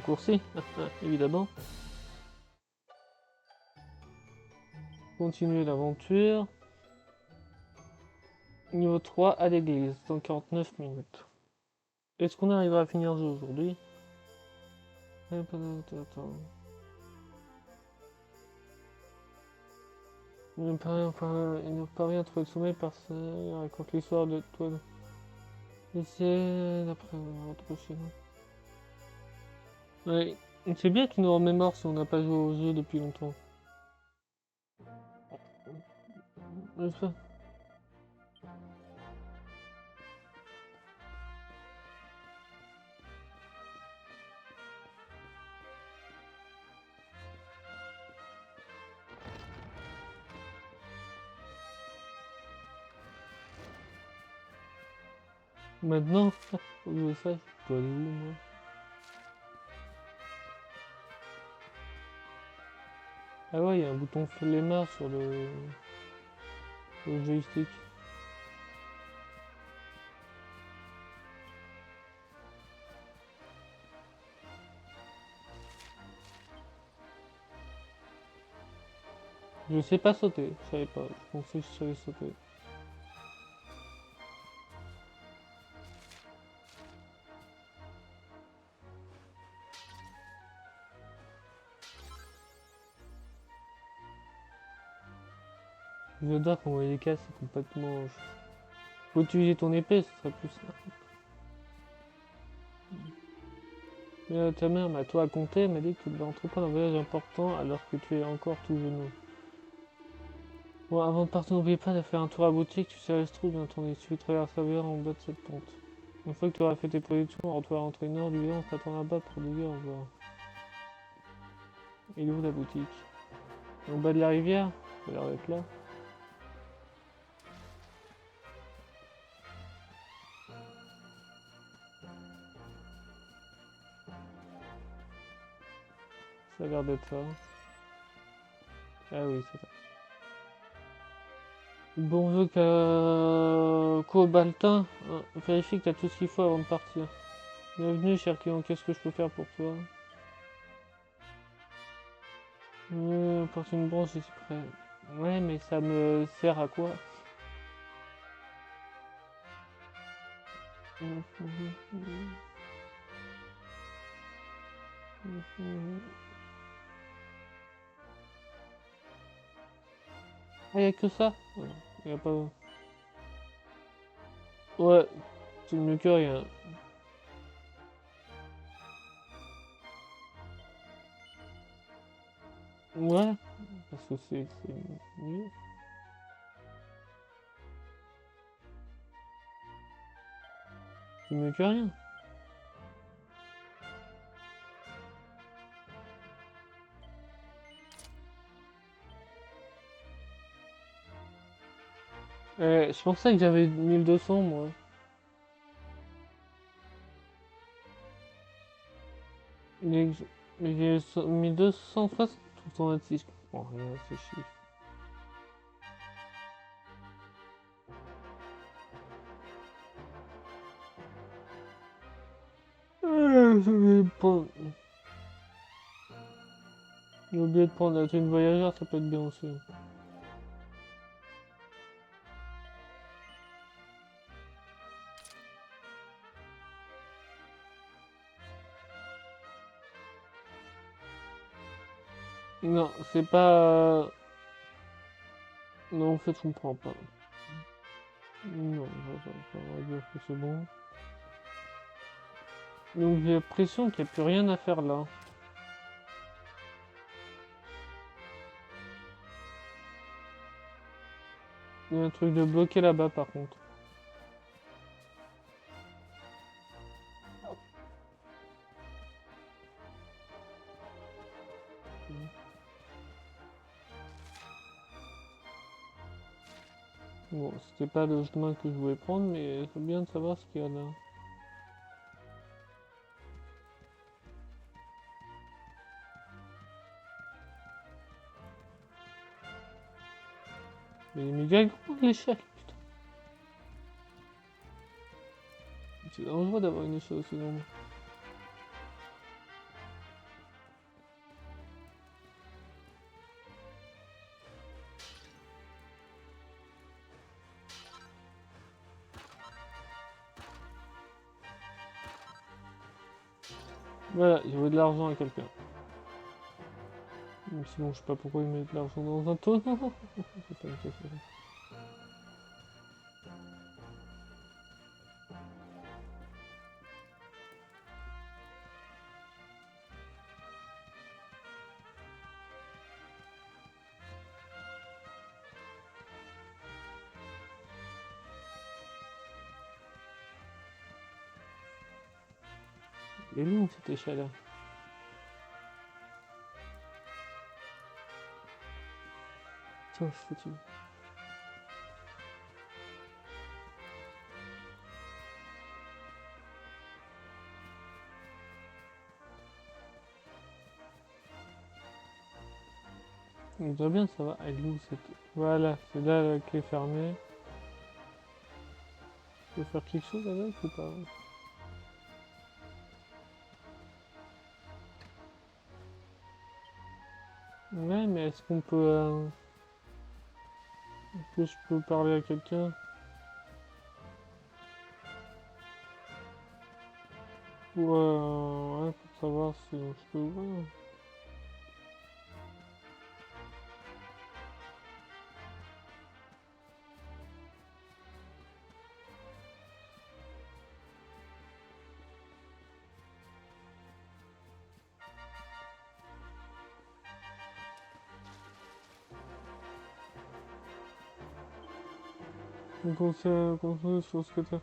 raccourci, évidemment. Continuer l'aventure. Niveau 3 à l'église, dans 49 minutes. Est-ce qu'on arrivera à finir le jeu aujourd'hui? Attends. Il ne parvient à trouver le sommeil parce qu'il raconte l'histoire de toi. Essayez d'après votre chez nous. Ouais, c'est bien qu'il nous remémore si on n'a pas joué au jeu depuis longtemps. J'espère. Maintenant, faut que je sache, je dois aller où, moi? Ah ouais, il y a un bouton flemmard sur le joystick. Je sais pas sauter, je savais pas, je pensais que je savais sauter. J'adore comment il est cassé complètement. Faut utiliser ton épée, ce serait plus simple. Mais ta mère m'a tout raconté, elle m'a dit que tu devais entreprendre un voyage important alors que tu es encore tout jeune. Bon, avant de partir, n'oublie pas de faire un tour à boutique, tu sais, elle se trouve dans ton issue, traverse la rivière en bas de cette pente. Une fois que tu auras fait tes productions, tu vas rentrer une heure du verre, on t'attend là-bas pour dire au revoir. Il est où la boutique? En bas de la rivière? Ça a l'air d'être là. Ça a l'air d'être ça. Ah oui, c'est ça. Bon vœu Cobaltin, vérifie que tu as tout ce qu'il faut avant de partir. Bienvenue, cher client, qu'est-ce que je peux faire pour toi? Porte une branche, je suis prêt. Ouais, mais ça me sert à quoi? Ah, y'a que ça? Ouais, y a pas... Ouais, c'est mieux que rien. Ouais, parce que c'est mieux. C'est mieux que rien. Je pensais que j'avais 1200 moi. Mais j'ai 1260 ou 126. Je comprends rien à ces chiffres. Je vais prendre... J'ai oublié de prendre la thune voyageur, ça peut être bien aussi. Non, c'est pas... Non, en fait, je comprends pas. Non, on va dire que c'est bon. Donc j'ai l'impression qu'il n'y a plus rien à faire là. Il y a un truc de bloqué là-bas par contre. Bon, c'était pas le chemin que je voulais prendre, mais c'est bien de savoir ce qu'il y a là. Mais il est méga gros l'échelle, putain. C'est dangereux d'avoir une échelle aussi longue. Voilà, il veut de l'argent à quelqu'un. Même si bon, je sais pas pourquoi il met de l'argent dans un tonneau. C'est pas une question. Elle est longue cette échelle-là. Tiens, je suis fatigué. On doit bien savoir. Elle est où cette... Voilà, c'est là la clé fermée. Tu veux faire quelque chose avec ou pas? Ouais, mais est-ce qu'on peut... Est-ce que je peux parler à quelqu'un? Ouais, pour savoir si je peux ouvrir. Donc on s'est concentré sur ce que t'as.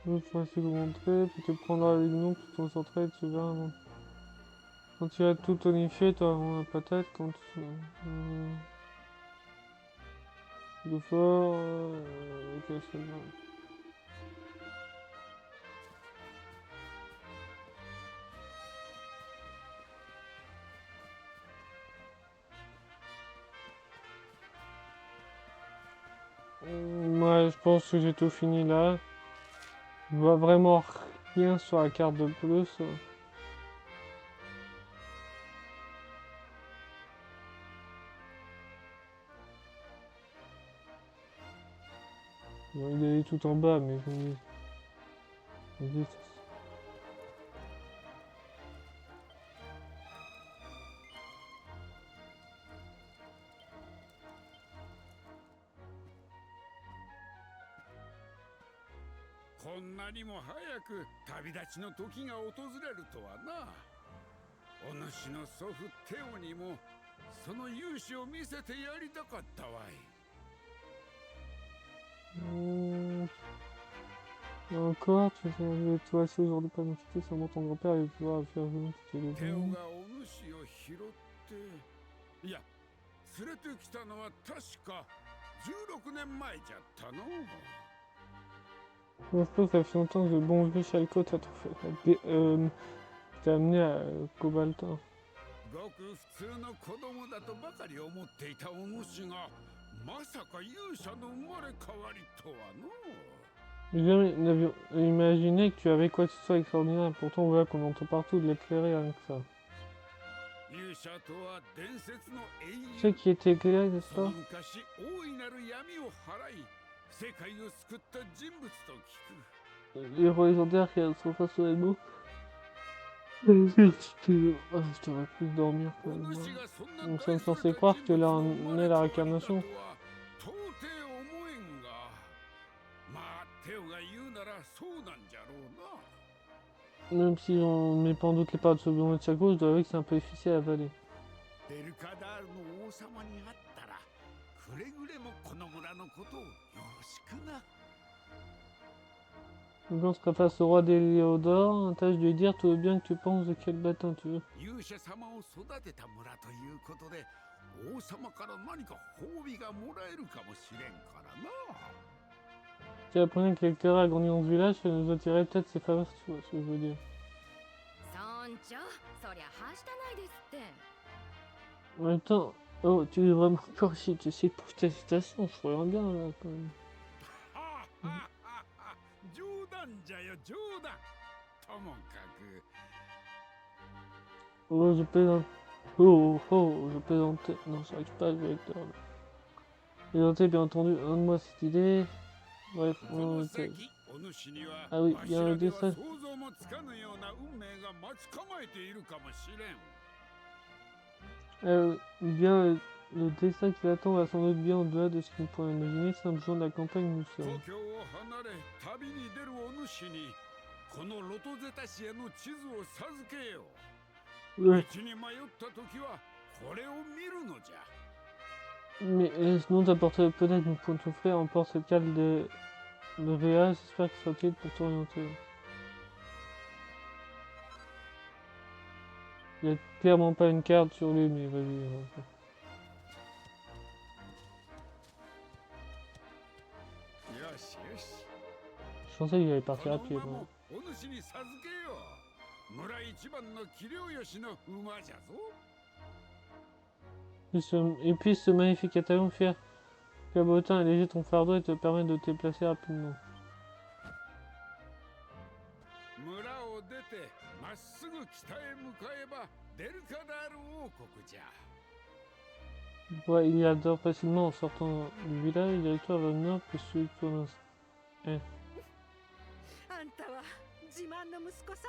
Je vais essayer de vous montrer, puis tu prendras avec nous pour te concentrer et tu verras. Bon. Quand tu as tout tonifié, tu auras la patate quand tu... de fort... ok, c'est bon. Ouais, je pense que j'ai tout fini là. Je vois vraiment rien sur la carte de plus. Bon, il est tout en bas, mais je me dis, こんなにも早く旅立ちの時が訪れるとはな。お主の祖父テオにもその勇姿を見せてやりたかったわい。Encore, tu sais, toi aussi aujourd'hui pas m'inquiéter, sûrement ton grand-père allait pouvoir faire venir tes テオ légumes. がお主を拾っていや連れてきたのは確か16年前じゃったの。 Moi, je pense que ça fait longtemps que le bon vieux Chalco t'a t'a amené à Cobalta. ごく普通の子供だとばかり思っていたお主がまさか勇者の生まれ変わりとはの。 Jamais n'avions imaginé que tu avais quoi que ce soit extraordinaire, pourtant voilà qu'on entend partout de l'éclairer rien que ça. 勇者とは伝説の英 Tu sais 雄。 qui était éclairé, n'est-ce その pas? 昔大いなる闇を払い世界を救った人物と聞く。 Les héros légendaires qui sont face au héros. Je t'aurais pu dormir quand お même. 主がそんな Nous 大 sommes それ censés た croire 人 que 物 là の on 生ま est れ la 変わりだと réincarnation. は到底思えんが、まあテオが言うならそうなんじゃろうな。 Même si on met pas en doute les paroles de Sobion et de Chaco, je dois avouer que c'est un peu difficile à avaler. デルカダールの王様に会ったらくれぐれもこの村のことをよろしくな。 Donc on se préface au roi d'Héliodore, tâche de lui dire tout le bien que tu penses de quel bâtin tu veux. 勇者様を育てた村ということで王様から何か褒美がもらえるかもしれんからな。 Si apprenait que Lectera a grandi dans ce village, ça nous attirait peut-être ses faveurs, si tu vois ce que je veux dire. 村長、そりゃはしたないですって。 En même temps, oh, tu es vraiment corrigé, tu sais pour ta citation, je reviens bien là quand même. はあはあはあ、冗談じゃよ冗談。ともかく Oh, je plaisante. Oh, je plaisantais. Non, j'arrive pas à jouer avec toi. Plaisantais, bien entendu, donne-moi cette idée. Bref, こ on の était. 席おお主にはあoui, わ il し y a ら un では dessin. 想像もつかぬような運命が待ち構えているかもしれん。 Bien, le destin qui l'attend va sans doute bien au-delà de ce qu'il pourrait imaginer, simple gens de la campagne nous 故 sommes. 郷を離れ旅に出るお主にこのロトゼタシへの地図を授けよう。 Ouais. 道に迷った時はこれを見るのじゃ。 Mais sinon, t'apporterais peut-être une pointe au frère, emporte cette carte de VA, j'espère qu'il sera utile pour t'orienter. Il n'y a clairement pas une carte sur lui, mais vas-y. Yoしよし。 Je pensais qu'il allait こ partir の à pied. 馬 Moi. もお主に授けよう。村一番の器量よしの馬じゃぞ。 Et puis ce magnifique attaillon fier, cabotin alléger ton fardeau et te permettre de te déplacer rapidement. 村を出てまっすぐ北へ向かえばデルカダール王国じゃ。 Ouais, il y adore facilement en sortant du village, directeur vers le nord, puis celui pour l'instant. あんたは自慢の息子さ。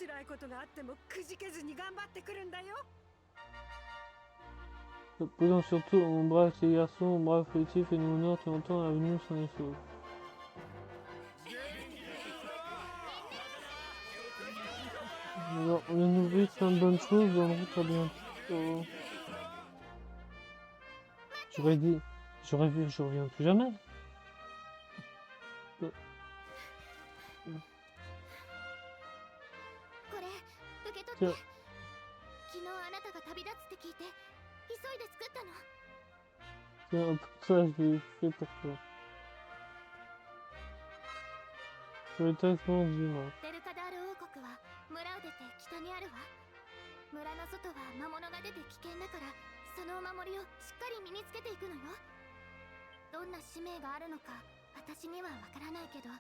辛いことがあってもくじけずに頑張ってくるんだよ。 Posant surtout, on brave ces garçons, on brave fautif et nous honore, tu entends, avenue sans les choses. Alors, on vient d'ouvrir plein de bonnes choses, dans le route à bientôt. J'aurais vu, je reviens plus jamais. これ受け取って。じゃあ昨日あなたが旅立つって聞いて急いで作ったの。 Tiens, pour ça, je l'ai fait pour toi. Je vais t'explorer, dis-moi. デルカダール王国は村を出て北にあるわ。村の外は魔物が出て危険だから、そのお守りをしっかり身につけていくのよ。どんな使命があるのか私にはわからないけど、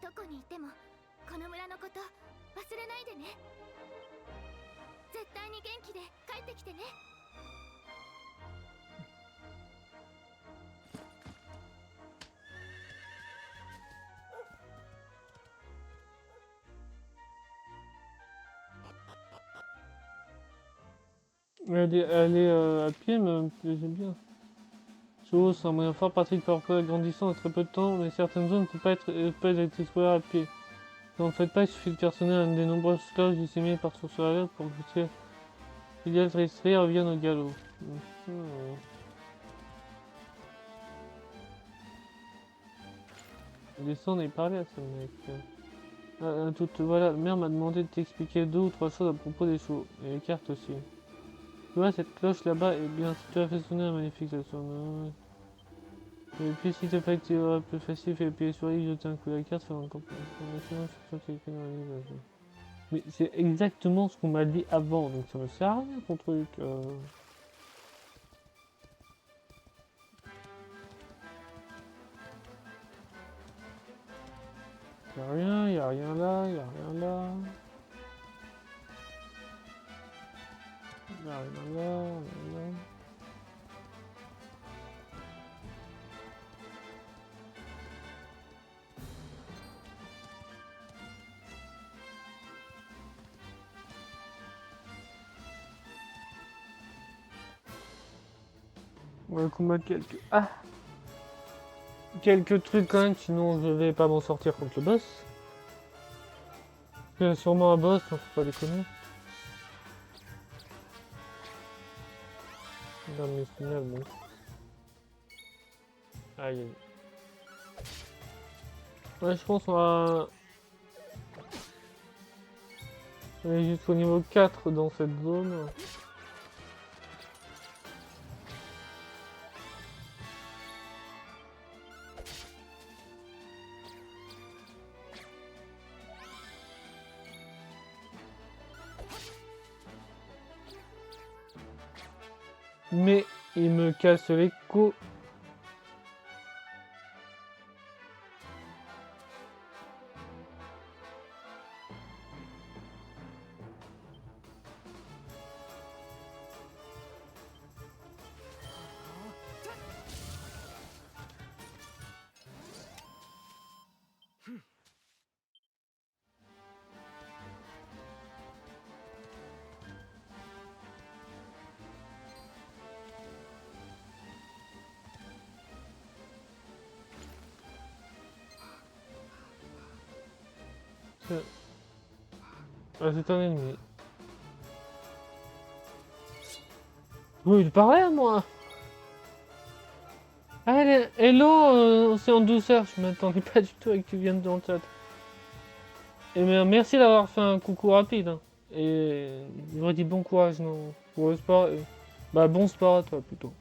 どこにいてもこの村のこと忘れないでね。絶対に元気で帰ってきてね。 Elle est à pied, mais elle me plaisait bien. Ce haut, c'est un moyen fort pratique parfois agrandissant en très peu de temps, mais certaines zones ne peuvent être explorées à pied. N'en faites pas, il suffit de cartonner un des nombreuses cloches disséminées partout sur la route pour que ces filiales restreintes reviennent au galop. Descendre et parler à ce mec. Voilà, la mère m'a demandé de t'expliquer 2 ou 3 choses à propos des chevaux, et les cartes aussi. Tu vois, cette cloche là-bas est bien, si tu as fait sonner un magnifique son. Et puis si t'es pas que tu auras plus facile, fais appuyer sur X, jeter un coup à la carte, faire un compte. Sinon, je suis sûr qu'il y a quelqu'un dans la vie. Mais c'est exactement ce qu'on m'a dit avant, donc ça me sert à rien ton truc. Y'a rien là, y'a rien là. Y'a rien là, y'a rien là. On va combattre quelques... Ah! Quelques trucs quand même, sinon je vais pas m'en sortir contre le boss. Il y a sûrement un boss, hein, faut pas déconner. Non mais c'est final, bon. Aïe aïe. Ouais, je pense qu'on va... On est jusqu'au niveau 4 dans cette zone. Mais il me casse les couilles. Ah, c'est un ennemi. Oui, il parlait à moi. Allez, hello, c'est en douceur. Je m'attendais pas du tout à que tu viennes dans le chat. Et merci d'avoir fait un coucou rapide. Hein. Et j'aurais dit bon courage, non. Pour le sport. Bah, bon sport à toi plutôt.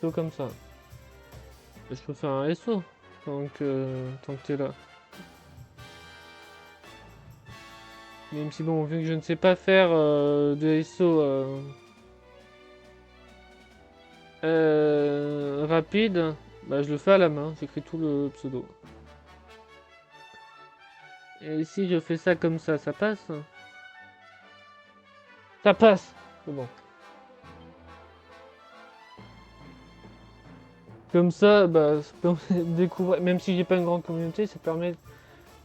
Plutôt comme ça. Je peux faire un SO tant que t'es là. Même si bon, vu que je ne sais pas faire de SO rapide, bah je le fais à la main, j'écris tout le pseudo. Et si je fais ça comme ça passe? Ça passe! C'est bon. Comme ça, bah, ça permet de découvrir, même si j'ai pas une grande communauté, ça permet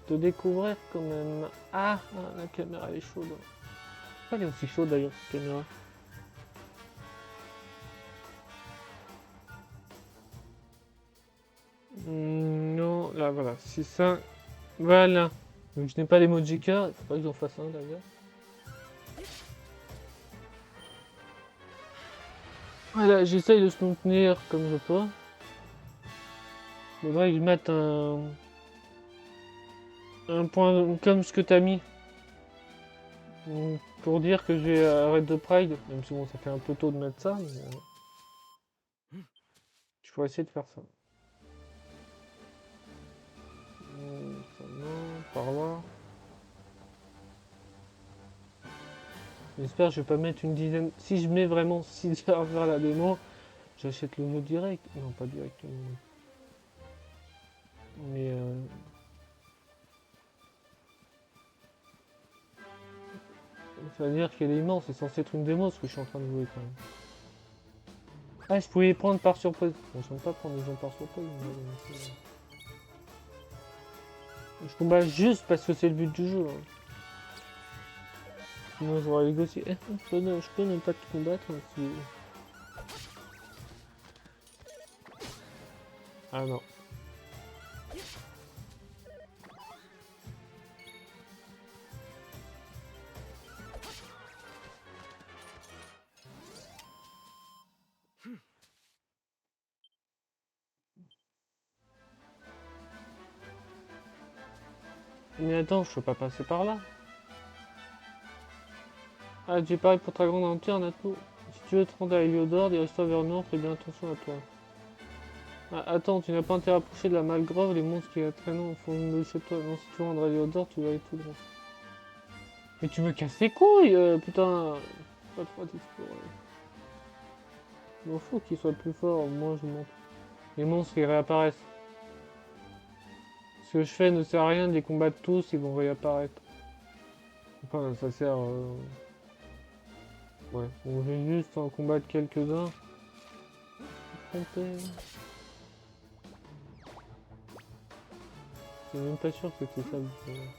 de découvrir quand même. Ah, la caméra elle est chaude. Pourquoi elle est aussi chaude d'ailleurs cette caméra? Non, là voilà, c'est ça. Voilà. Donc je n'ai pas l'emoji cœur, il faut pas que j'en fasse un d'ailleurs. Voilà, j'essaye de soutenir comme je peux. Faudrait que je mette un point comme ce que t'as mis. Pour dire que j'ai arrêté de Pride, même si bon ça fait un peu tôt de mettre ça, mais je pourrais essayer de faire ça. Ça non, par là. J'espère que je vais pas mettre une dizaine. Si je mets vraiment 6 heures à faire la démo, j'achète le jeu direct. Non, pas direct. Mais ça veut dire qu'elle est immense, c'est censé être une démo ce que je suis en train de jouer quand même. Ah, je pouvais les prendre par surprise. Bon, je n'aime pas prendre les gens par surprise. Mais je combat juste parce que c'est le but du jeu. Hein. Sinon, j'aurais négocié. Je peux ne pas te combattre. Hein, si... Ah non. Mais attends, je peux pas passer par là. Ah, j'ai pareil pour ta grande aventure, Nato. Si tu veux te rendre à Heliodor, dirige-toi vers le nord, fais bien attention à toi. Ah, attends, tu n'as pas intérêt à approcher de la Malgrove, les monstres qui la traînent au fond de chez toi. Non, si tu veux rendre à Heliodor, tu vas aller tout droit. Mais tu me casses les couilles, putain. Pas trop d'explorer. Il m'en faut qu'il soit plus fort, moi je monte. Les monstres ils réapparaissent. Ce que je fais ne sert à rien de les combattre tous, ils vont réapparaître. Enfin, ça sert... Ouais, on va juste en combattre quelques-uns. Je suis même pas sûr que c'était ça le problème.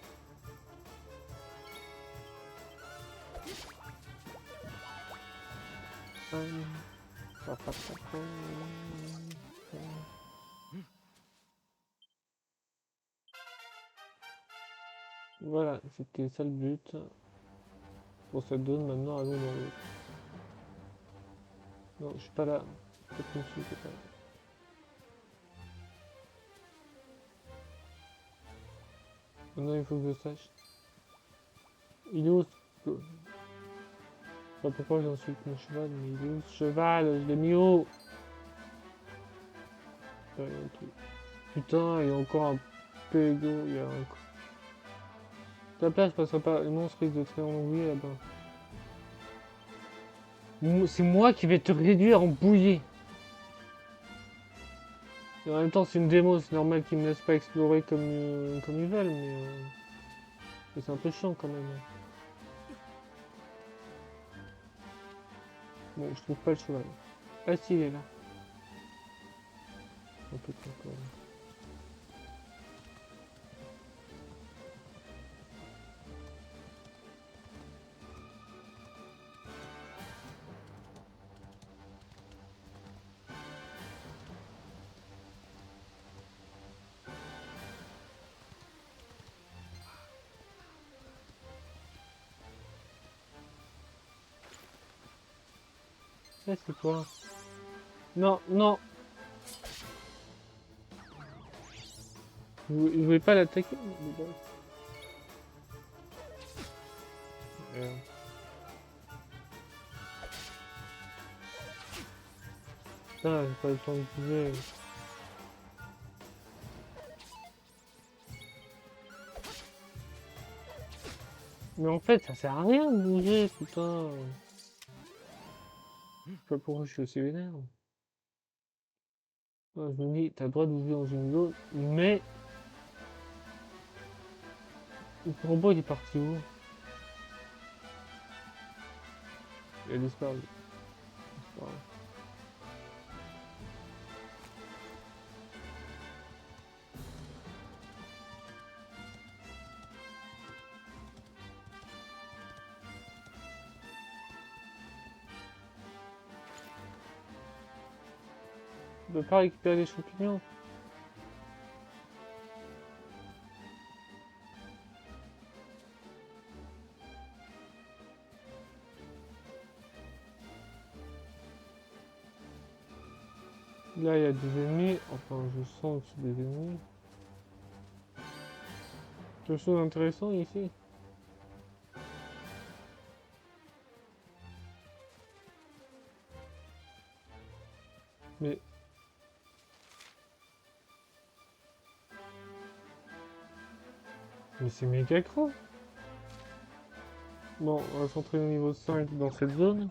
Voilà, c'était ça le but. Pour cette zone, maintenant allons dans l'autre. Non, je suis pas là. Peut-être que je suis pas là. Maintenant il faut que je sache. Il est où ce... Je sais pas pourquoi j'insulte mon cheval, mais il est où ce cheval? Je l'ai mis où? Putain, il y a encore un pégo, il y a un... Ta place passerait pas, les monstres risquent de trianguler là-bas. C'est moi qui vais te réduire en bouillie. Et en même temps, c'est une démo, c'est normal qu'ils me laissent pas explorer comme ils veulent, mais c'est un peu chiant quand même. Bon, je trouve pas le cheval. Ah si, il est là. Un peu encore. Ça, c'est quoi? Non, non. Vous voulez pas l'attaquer? Euh. Putain, j'ai pas le temps de bouger. Mais en fait, ça sert à rien de bouger, putain. Je sais pas pourquoi je suis aussi vénère. Ouais, je me dis, t'as le droit de bouger dans une zone, mais... Le robot, il est parti où? Il a disparu. C'est pas grave. On peut pas récupérer les champignons. Là, il y a des ennemis. Enfin, je sens que c'est des ennemis. Quelque chose d'intéressant ici. Mais... Mais c'est méga grand. Bon, on va s'entraîner au niveau 5 dans cette zone.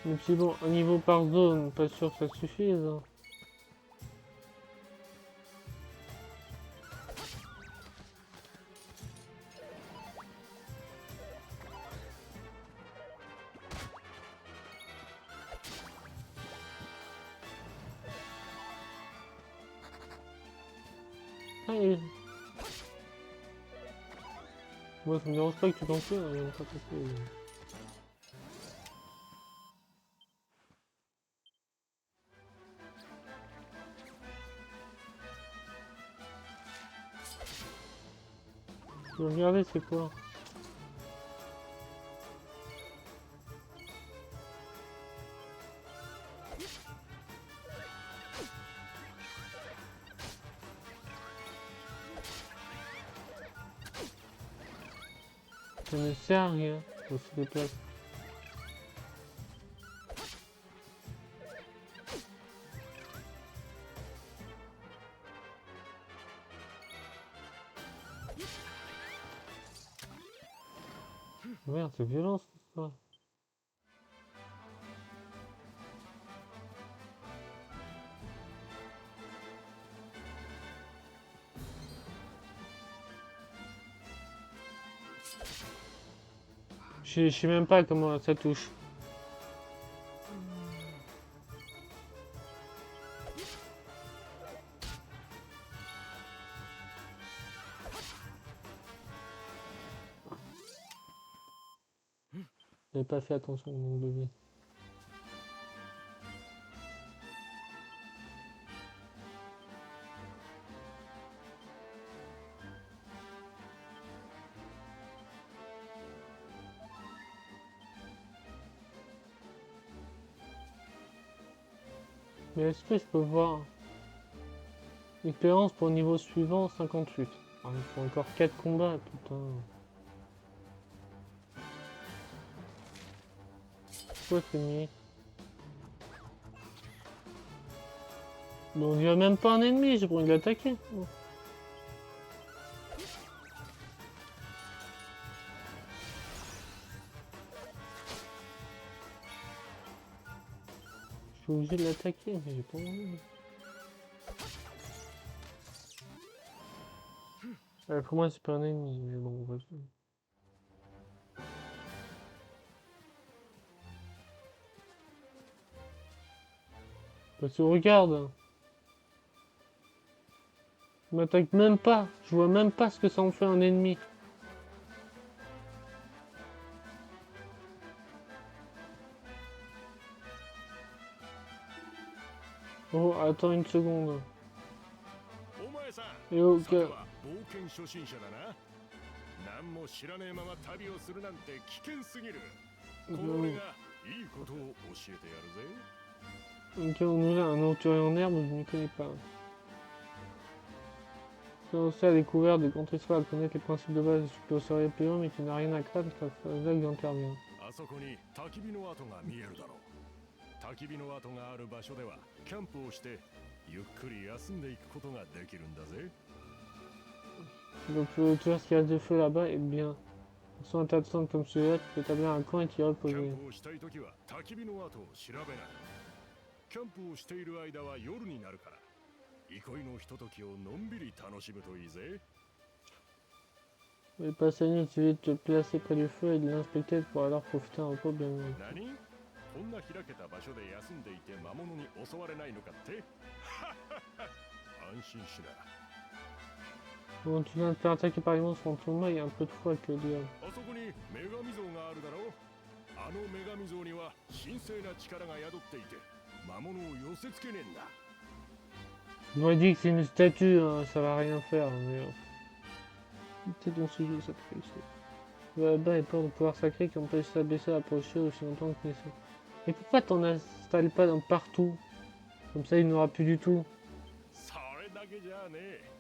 Et puis bon, un niveau par zone, pas sûr que ça suffise. Hein. Ah, et... Moi, ça me dérange pas que tu t'en fais, hein, pas t'en fais. Je vais regarder c'est quoi. Ça ne sert à rien, on se déplace. Merde, c'est violent cette histoire. Je sais même pas comment ça touche. J'avais pas fait attention au nombre de vie. Mais est-ce que je peux voir expérience pour le niveau suivant 58. Ah, il faut encore 4 combats, putain. Pourquoi c'est mis? Donc il n'y a même pas un ennemi, j'ai pas envie de l'attaquer. Je suis obligé de l'attaquer, mais j'ai pas envie. Pour moi c'est pas un ennemi, mais bon, vas-y. Parce que regarde, il m'attaque même pas, je vois même pas ce que ça en fait un ennemi. Oh, attends une seconde. お前さん Et oh, さては冒険初心者だな。何も知らねえまま旅をするなんて危険すぎる。これがいいことを教えてやるぜ。 Ok, on nous a un aventurier en herbe, je ne connais pas. C'est aussi à découvert de contresoir à connaître les principes de base du suppository plus loin, mais qui n'a rien à craindre car c'est là que j'interviens. あそこに焚き火の跡が見えるだろう。焚き火の跡がある場所ではキャンプをしてゆっくり休んでいくことができるんだぜ。 Donc tu vois ce qu'il y a de feu là-bas, et bien. Sans un tas de cendres comme celui-là, tu peux établir un camp et t'y キャ reposer. ンプをしたいときは焚き火の跡を調べない。キャンプをしている間は夜になるから、憩いのひとときをのんびり楽しむといいぜ。 Et passe la nuit, il suffit de te placer près du feu et de l'inspecter pour alors profiter un repos bien loin. 何？こんな開けた場所で休んでいて魔物に襲われないのかって？安心しな。 Bon, tu viens de te faire attaquer par les monstres en tournoi, il y a un peu de froid avec le diable. あそこに女神像があるだろう。あの女神像には神聖な力が宿っていて、魔物を寄せつけねえんだ。 Je m'aurais dit que c'est une statue, hein, ça va rien faire, mais... C'est ton sujet, ça te fait chier. Là-bas, il peur de pouvoir sacré qui empêche s'abaisser à approcher aussi longtemps que nécessaire. Mais pourquoi t'en installes pas dans partout? Comme ça, il n'aura plus du tout. それだけじゃねえ。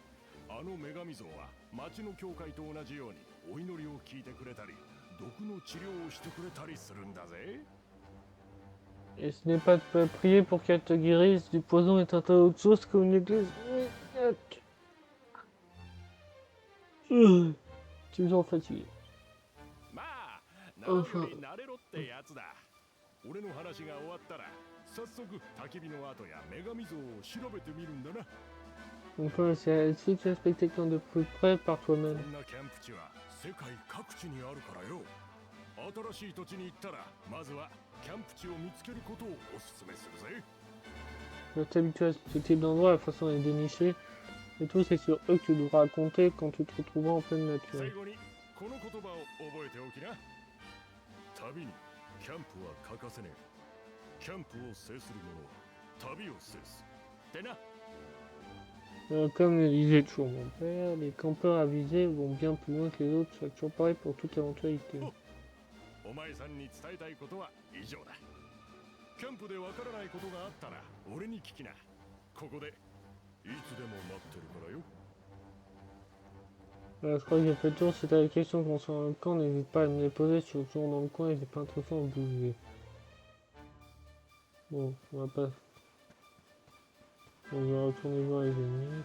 あの女神像は町の教会と同じようにお祈りを聞いてくれたり、毒の治療をしてくれたりするんだぜ。 Et ce n'est pas de prier pour qu'elle te guérisse du poison est un tas d'autre chose comme une église. Tu me sens fatigué. まあ、なるようになれろってやつだ。俺の話が終わったら、早速焚き火の跡や女神像を調べてみるんだな。 Donc c'est si tu inspectes quelqu'un de plus près par こ toi-même. んなキャンプ地は世界各地にあるからよ。新しい土地に行ったら、まずはキャンプ地を見つけることをおすすめするぜ。 Tu dois t'habituer à ce type d'endroit, la façon de les dénicher. Et tout, c'est sur eux que tu devras compter quand tu te retrouveras en pleine 最 nature. 後にこの言葉を覚えておきな。旅にキャンプは欠かせねえ。キャンプを制する者は旅を制す。ってな。 Comme le disait toujours mon père, les campeurs avisés vont bien plus loin que les autres, c'est toujours pareil pour toute éventualité. お前さんに伝えたいことは以上だ。キャンプでわからないことがあったら俺に聞きな。ここでいつでも待ってるからよ。 Voilà, je crois que j'ai fait le tour. Si t'as des questions concernant le camp, n'hésite pas à me les poser. Je suis toujours dans le coin et j'ai pas l'impression de bouger. Bon, on va pas... On va retourner voir les ennemis.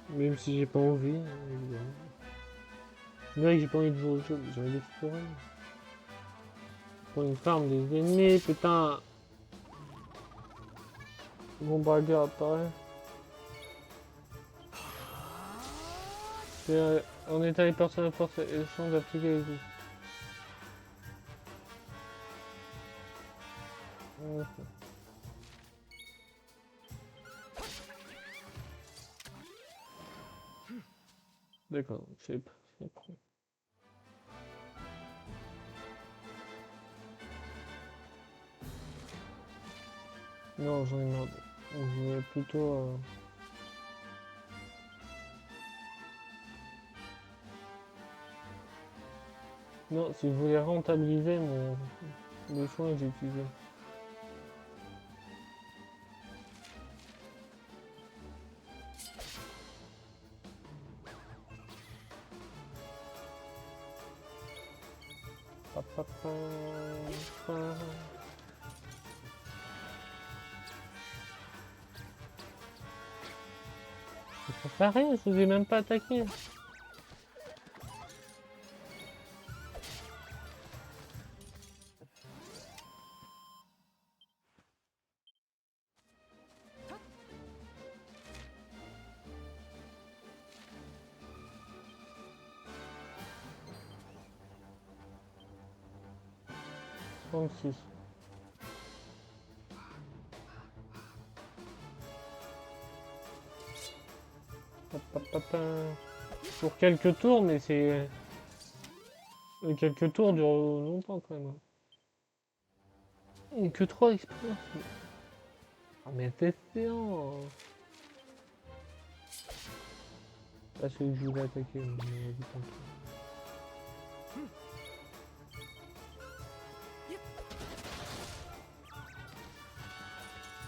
Même si j'ai pas envie, hein, évidemment. C'est vrai que j'ai pas envie de jouer au jeu, mais j'ai envie d'explorer. Pour une farm des ennemis, putain. Mon bragueur apparaît. En état les personnes à force et le chance d'appliquer les coups. D'accord, c'est pas. Non, j'en ai marre. Je vais plutôt. Non, si je voulais rentabiliser le soin que j'ai utilisé. Ça fait rien, je vous ai même pas attaqué. Six. Pour quelques tours, mais c'est... Quelques tours durent longtemps quand même. Et que 3 expériences. Ah mais c'est chiant. Ah celui que je voulais attaquer, mais vas-y, tant pis.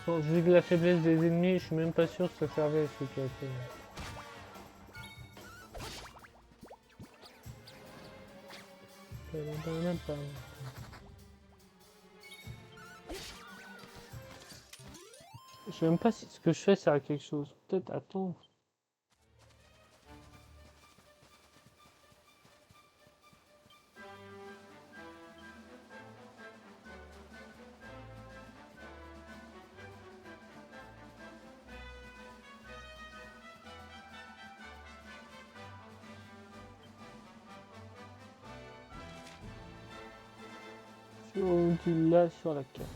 Bon, vu que la faiblesse des ennemis, je suis même pas sûr que ça servait à ce qu'il a fait. Je sais même pas si ce que je fais sert à quelque chose. Peut-être attends. On dit là sur la carte.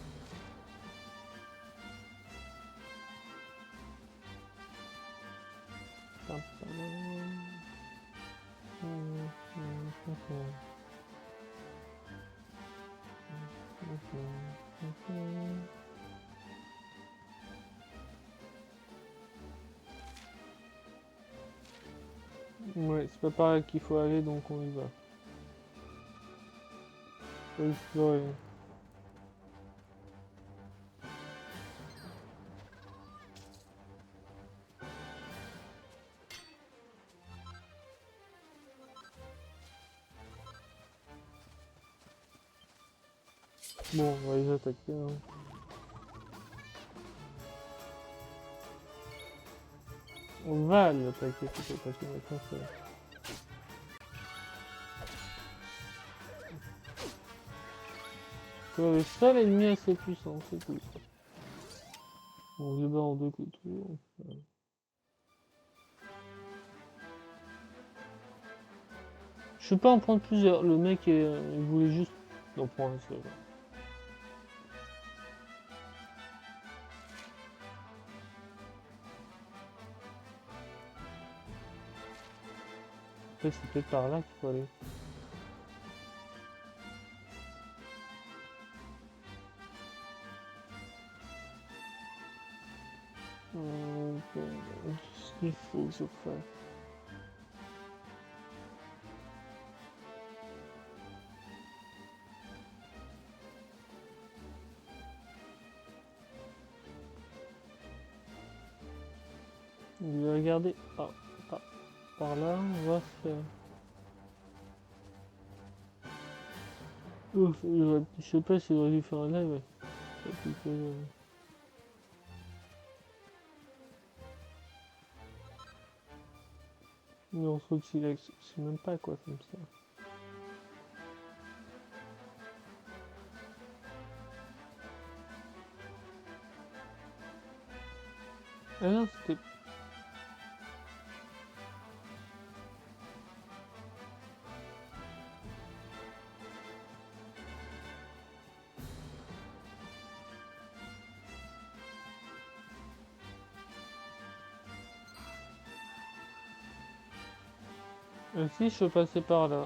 Ouais, c'est pas par là qu'il faut aller, donc on y va. Faut explorer. Bon, on va les attaquer. Hein. On va l'attaquer plutôt parce que maintenant c'est... C'est le seul ennemi assez puissant, c'est tout. On se bat en deux coups toujours. Je peux pas en prendre plusieurs. Le mec, il voulait juste en prendre un seul. Après, c'est peut-être par là qu'il faut aller. Qu'est-ce qu'il faut que je fasse? Je vais regarder par là, on va se faire. Ouf, je sais pas si j'aurais dû faire un live. Mais on se trouve que je sais même pas à quoi ça me sert. Ah non, c'était... si je peux passer par là.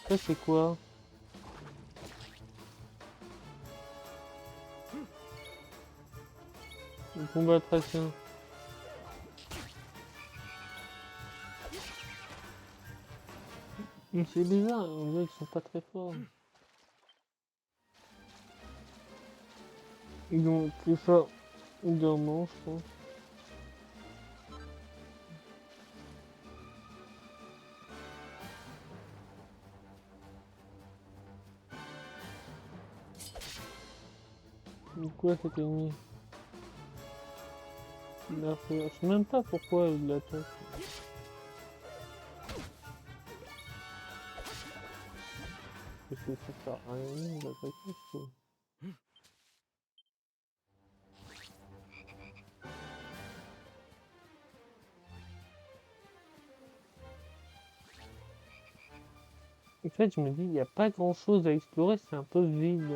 Ça c'est quoi? Le combat traction. Mais c'est bizarre, on dirait qu'ils sont pas très forts. Ils ont plus fort d'un manche, je pense. Quoi cet ennemi? Je sais même pas pourquoi il l'attaque. Parce que ça sert à rien de l'attaquer, je trouve. En fait, je me dis, il n'y a pas grand chose à explorer, c'est un peu vide.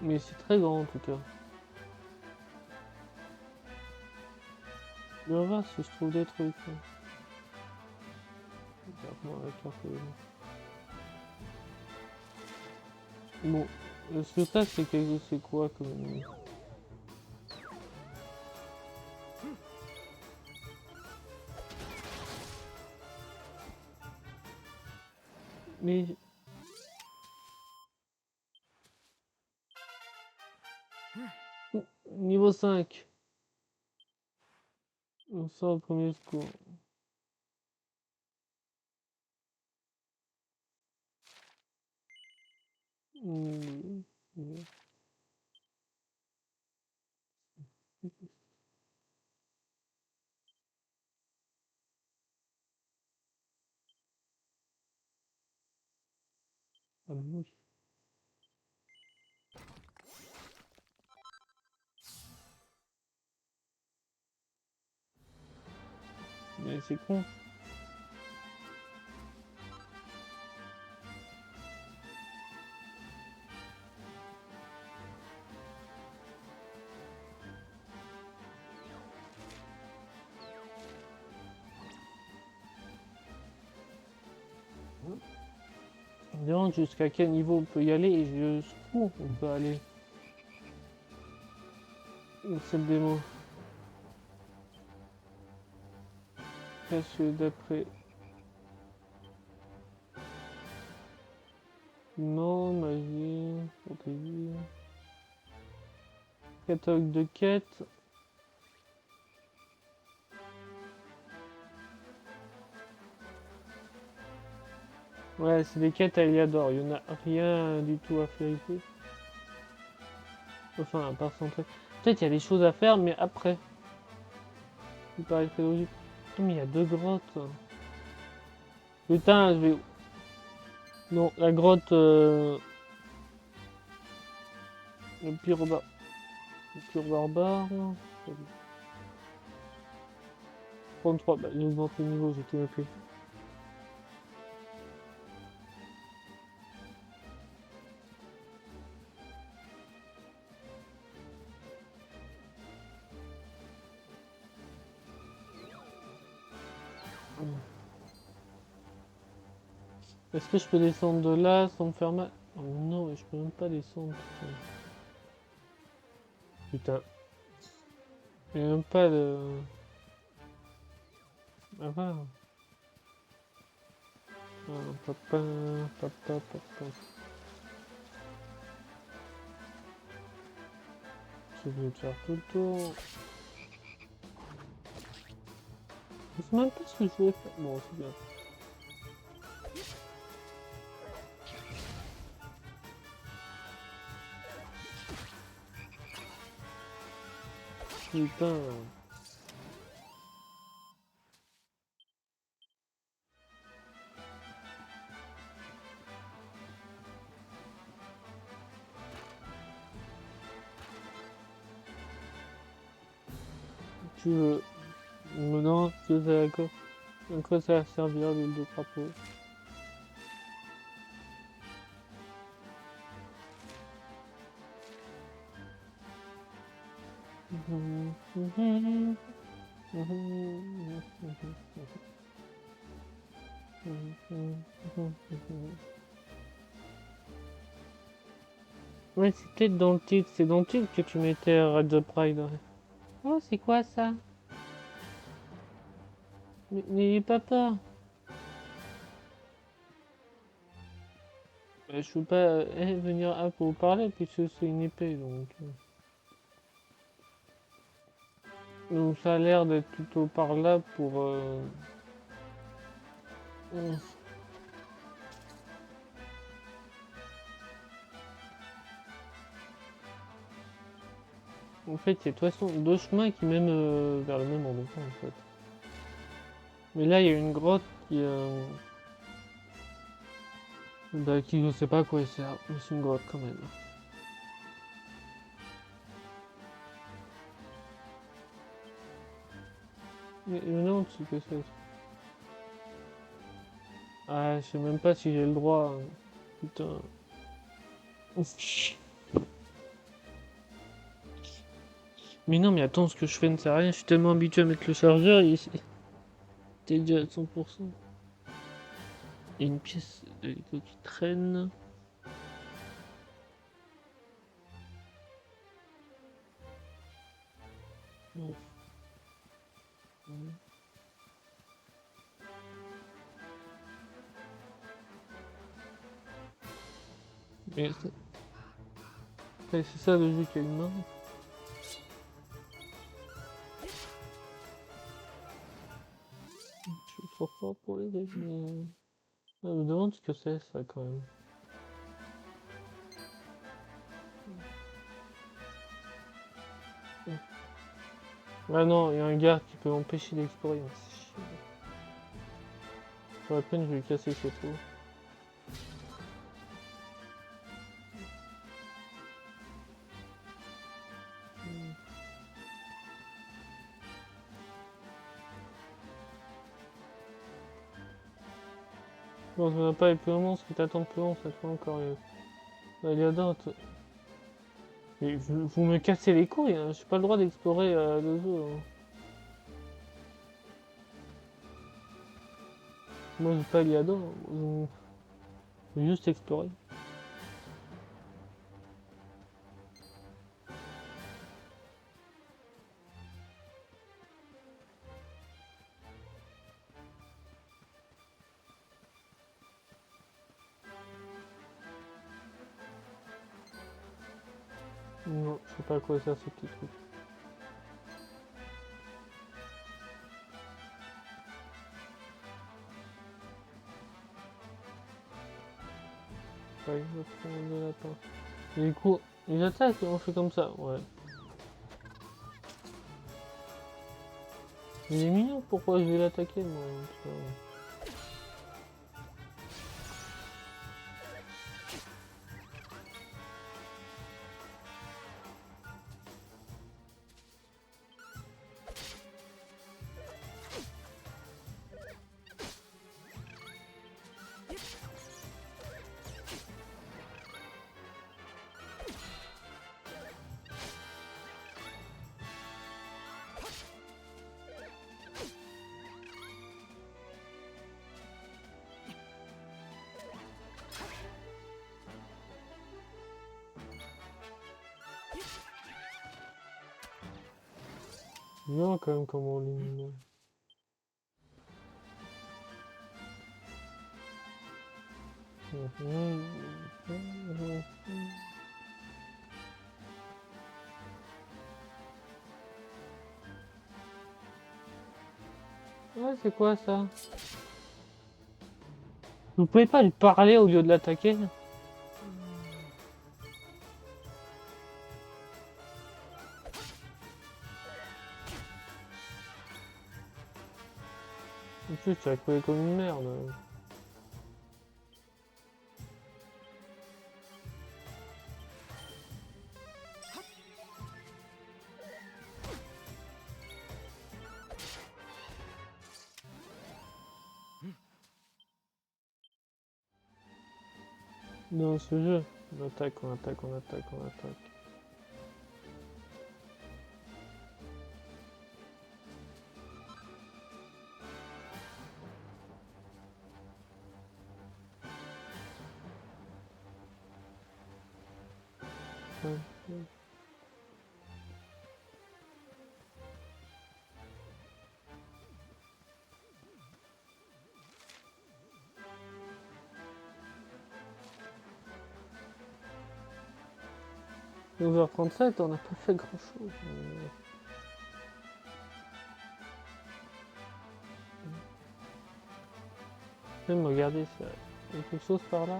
Mais c'est très grand en tout cas. Je vais voir si je trouve des trucs. Bon, d'accord, bon, est-ce que ça c'est quoi comme ennemi? Mais... Niveau 5. On sort au premier secours. Hmm. Ah bah oui. Mais c'est con. On me demande jusqu'à quel niveau on peut y aller et jusqu'où on peut aller dans cette démo. Qu'est-ce que d'après... Non, magie, fantaisie... Catalogue de quêtes... Ouais, c'est des quêtes à Eliador, il y en a rien du tout à faire ici. Enfin, à part centrer. Peut-être il y a des choses à faire, mais après. Il paraît très logique. Oh, mais il y a 2 grottes. Putain, je vais... Non, la grotte... Le pire barbare... Le pire barbare... 33, bah j'ai augmenté le niveau, j'étais ok. Est-ce que je peux descendre de là sans me faire mal? Oh non, je peux même pas descendre. Putain. Il n'y a même pas de... Ah voilà. Ah, papa, papa, papa. Je vais faire tout le tour. Je sais même pas ce que je voulais faire. Bon, c'est bien. Putain. Tu veux... Non, tu es d'accord. À quoi ça va servir l'huile de crapaud? Ouais, c'est peut-être dans le titre. C'est dans le titre que tu mettais Red the Pride. Ouais. Oh, c'est quoi ça? Mais n'ayez pas peur. Je peux pas venir à pour vous parler puisque c'est une épée donc. Donc ça a l'air d'être plutôt par là pour. En fait, il y a de toute façon 2 chemins qui mènent vers le même endroit en fait. Mais là, il y a une grotte qui. Bah, qui je sais pas à quoi elle sert, mais c'est une grotte quand même. Mais non, tu sais que c'est. Ah, je sais même pas si j'ai le droit. Hein. Putain. Mais non, mais attends, ce que je fais ne sert à rien. Je suis tellement habitué à mettre le chargeur, t'es déjà à 100%. Il y a une pièce de Lego qui traîne. Bon. Mais c'est ça le jeu qui a une main. Je suis trop fort pour les règles. Je me demande ce que c'est ça quand même. Ah non, il y a un gars qui peut m'empêcher d'explorer. C'est chiant. Pour la peine, je vais lui casser ses trous. Bon, ça va pas aller plus loin, ce qui t'attend plus long, cette fois encore. Aliador, mais vous me cassez les couilles, hein. J'ai pas le droit d'explorer le jeu. Hein. Moi, j'ai pas Aliador, je veux juste explorer. Non, je sais pas à quoi ça ces petits trucs. Ouais, je vais prendre le lapin. Du coup, ils attaquent et on fait comme ça, ouais. Il est mignon, pourquoi je vais l'attaquer moi putain. Bien quand même comment on l'élimine. Ouais, c'est quoi ça? Vous pouvez pas lui parler au lieu de l'attaquer? En plus, tu as coulé comme une merde. Dans ce jeu, on attaque, on attaque, on attaque, on attaque. Ouais. Ouais. 12h37, on n'a pas fait grand chose. Même regardez, il y a quelque chose par là.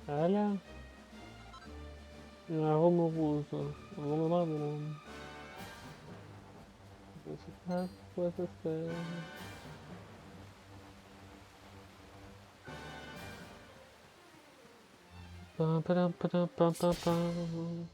Voilà. Il y a un rhum rose. Un rhum marron. Je sais pas quoi ça fait. Pam, pam, pam, pam, pam, pam.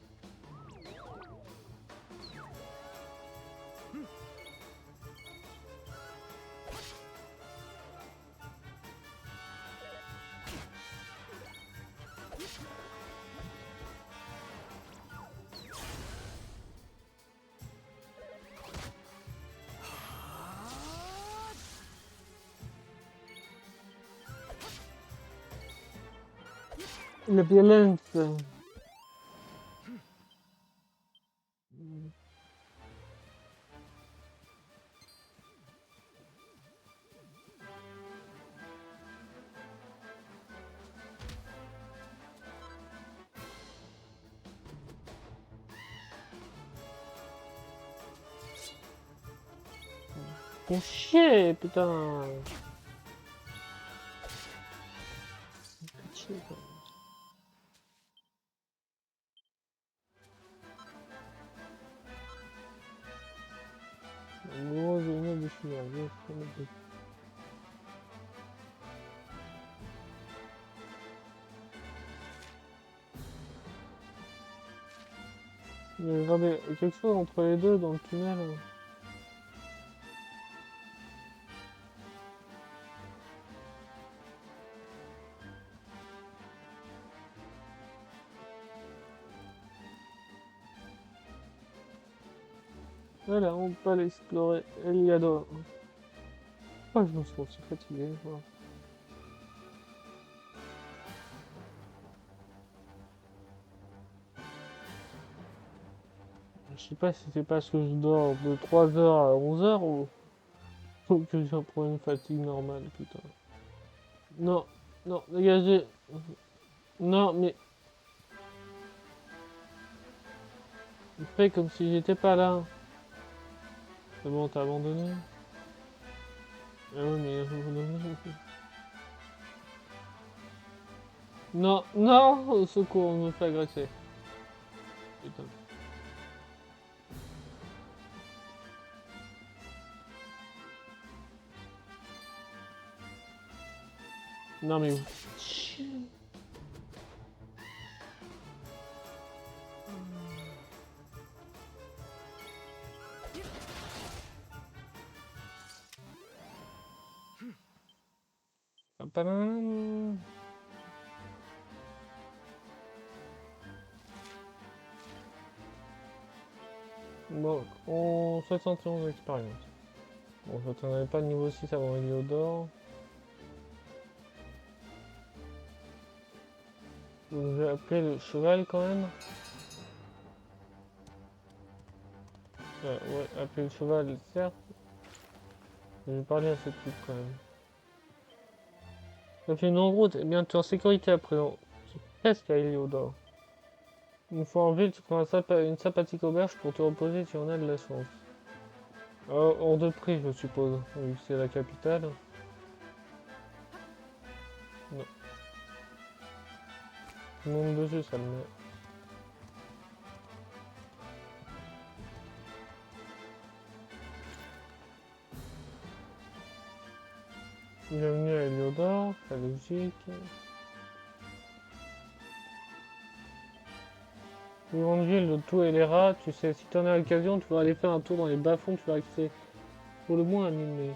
La violence. Fais chier, putain. Fais chier, quoi. En gros, j'ai une de finir. Mais regardez, quelque chose entre les deux dans le tunnel. Voilà, on peut aller explorer Eliador. Oh, je me sens aussi fatigué. Voilà. Je sais pas si c'est parce que je dors de 3h à 11h ou que je prends une fatigue normale, putain. Non, non, dégagez. Non, mais fais comme si j'étais pas là. C'est bon, t'as abandonné. Ah oui, mais abandonné. Non, non, au secours, on me fait agresser. Putain. Non mais... Padam. Bon, on 71 d'expérience. Bon, je n'attendais pas le niveau 6 avant Heliodor. Donc je vais appeler le cheval quand même. Ouais, appeler le cheval, certes. Je vais parler à cette type quand même. Ok, non, en gros, t'es bientôt en sécurité à présent. C'est presque à Heliodor. Une fois en ville, tu prends une sympathique auberge pour te reposer si on a de la chance. Hors de prix, je suppose, vu que c'est la capitale. Non. Tout le monde dessus, ça le met. Bienvenue à Heliodor, la logique. Plus grande ville de tout et les rats, tu sais, si t'en as l'occasion, tu vas aller faire un tour dans les bas-fonds, tu vas accéder pour le moins animé.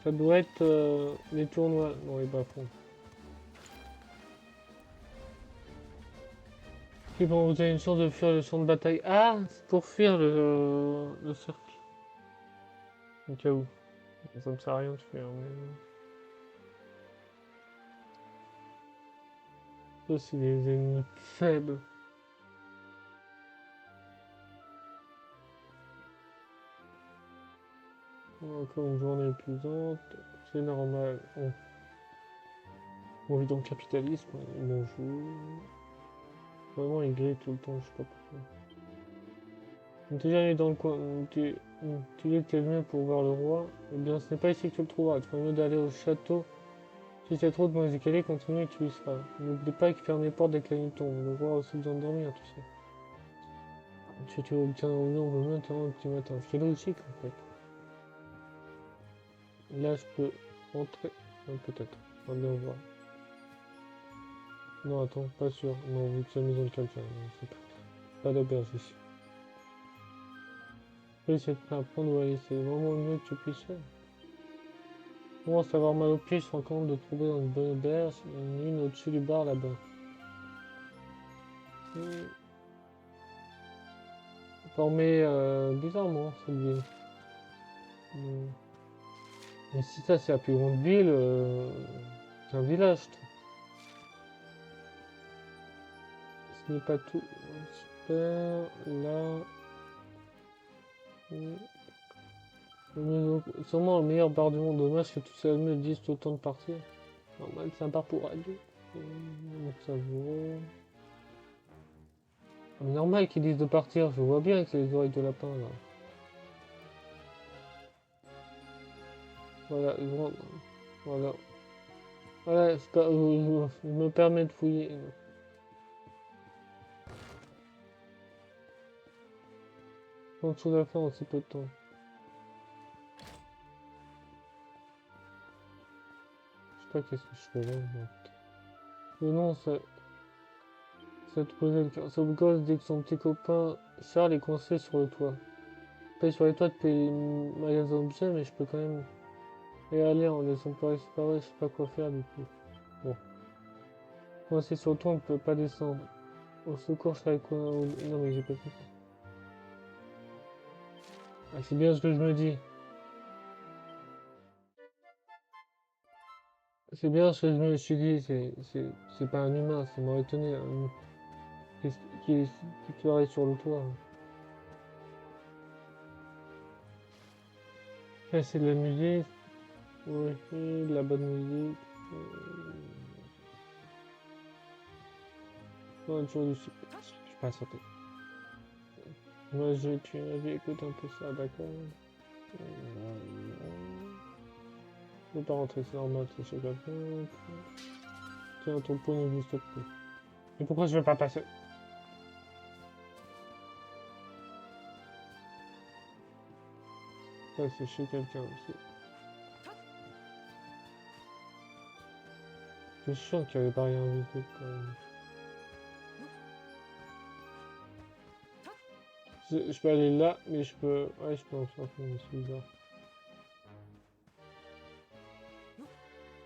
Ça doit être les tournois dans les bas-fonds. Et bon, vous avez une chance de fuir le champ de bataille. Ah, c'est pour fuir le cercle. Au cas où. Ça me sert à rien de fuir, mais... Ça, c'est des ennemis faibles. Encore une journée épuisante. C'est normal. On vit dans le capitalisme. Bonjour. Vraiment, il grille tout le temps, je sais pas pourquoi. T'es jamais dans le coin, tu dis que t'es venu pour voir le roi, eh bien ce n'est pas ici que tu le trouveras, tu ferais mieux d'aller au château. Si c'est trop de mauvais escaliers, continue et tu y seras. N'oublie pas qu'il ferme les portes dès que la nuit tombe, le roi a aussi besoin de dormir, tu sais. Si tu veux bien revenir, on peut maintenant au petit matin. C'est logique en fait. Là je peux rentrer, peut-être, on va bien voir. Non attends, pas sûr, non vu que c'est la maison de quelqu'un, c'est pas d'auberge ici. Oui, c'est prêt à prendre ou à laisser. Vraiment le mieux que tu puisses faire. Commence à avoir mal aux pieds, je suis en compte de trouver dans une bonne auberge, une au-dessus du bar là-bas. Formé bizarrement, cette ville. Mais si ça, c'est la plus grande ville, c'est un village, je trouve. Ce n'est pas tout. Super, là. Sûrement le meilleur bar du monde. Dommage que tous ces amis me disent autant de partir. Normal, c'est un bar pour adultes. Donc ça vaut. Ah, mais normal qu'ils disent de partir, je vois bien que c'est les oreilles de lapin là. Voilà, voilà. Voilà, je me permets de fouiller. En dessous de la fin, en si peu de temps. Je sais pas qu'est-ce que je fais là. Non, ça te posait le cœur. Ce gosse, dès que son petit copain Charles est coincé sur le toit. Paye sur les toits depuis le magasin d'objets, mais je peux quand même. Et aller en laissant pas séparer, je sais pas quoi faire du coup. Bon. Coincé sur le toit, on ne peut pas descendre. Au secours, je serai quoi. Non, mais j'ai pas compris. Ah, c'est bien ce que je me dis. C'est bien ce que je me suis dit, c'est pas un humain, ça m'aurait étonné. Qui serait sur le toit. Là, c'est de la musique. Oui, de la bonne musique. Toujours du super. Je suis pas sorti. Moi, tu m'avais écouté un peu ça, d'accord. Je peux pas rentrer, c'est normal, c'est chez quelqu'un. Tiens, ton pot n'existe plus. Mais pourquoi je vais pas passer? Ça, c'est chez quelqu'un aussi. C'est chiant qu'il n'y avait pas rien invité quand même. Je peux aller là, mais je peux. Ouais, je peux en sortir, mais c'est bizarre.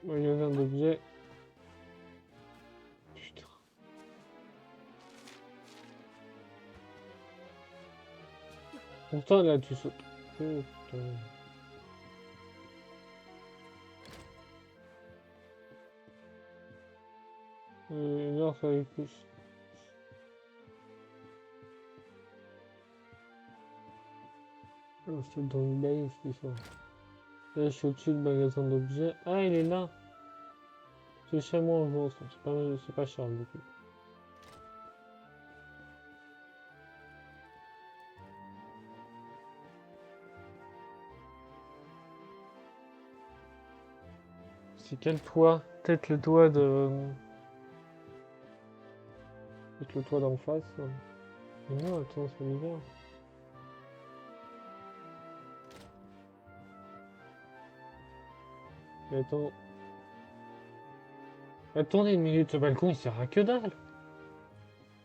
Magasin d'objets. Putain. Pourtant, là, tu sautes. Putain. Non, ça les pousse. Oh, je suis dans le bail, c'est ça. Là, je suis au-dessus du magasin d'objets. Ah, il est là. C'est chez moi en jouant, c'est pas Charles du coup. C'est quel toit? Peut-être le toit de. Peut-être le toit d'en face. Hein. Mais non, attends, c'est bizarre. Mais attends. Attendez une minute, ce balcon il sert à que dalle.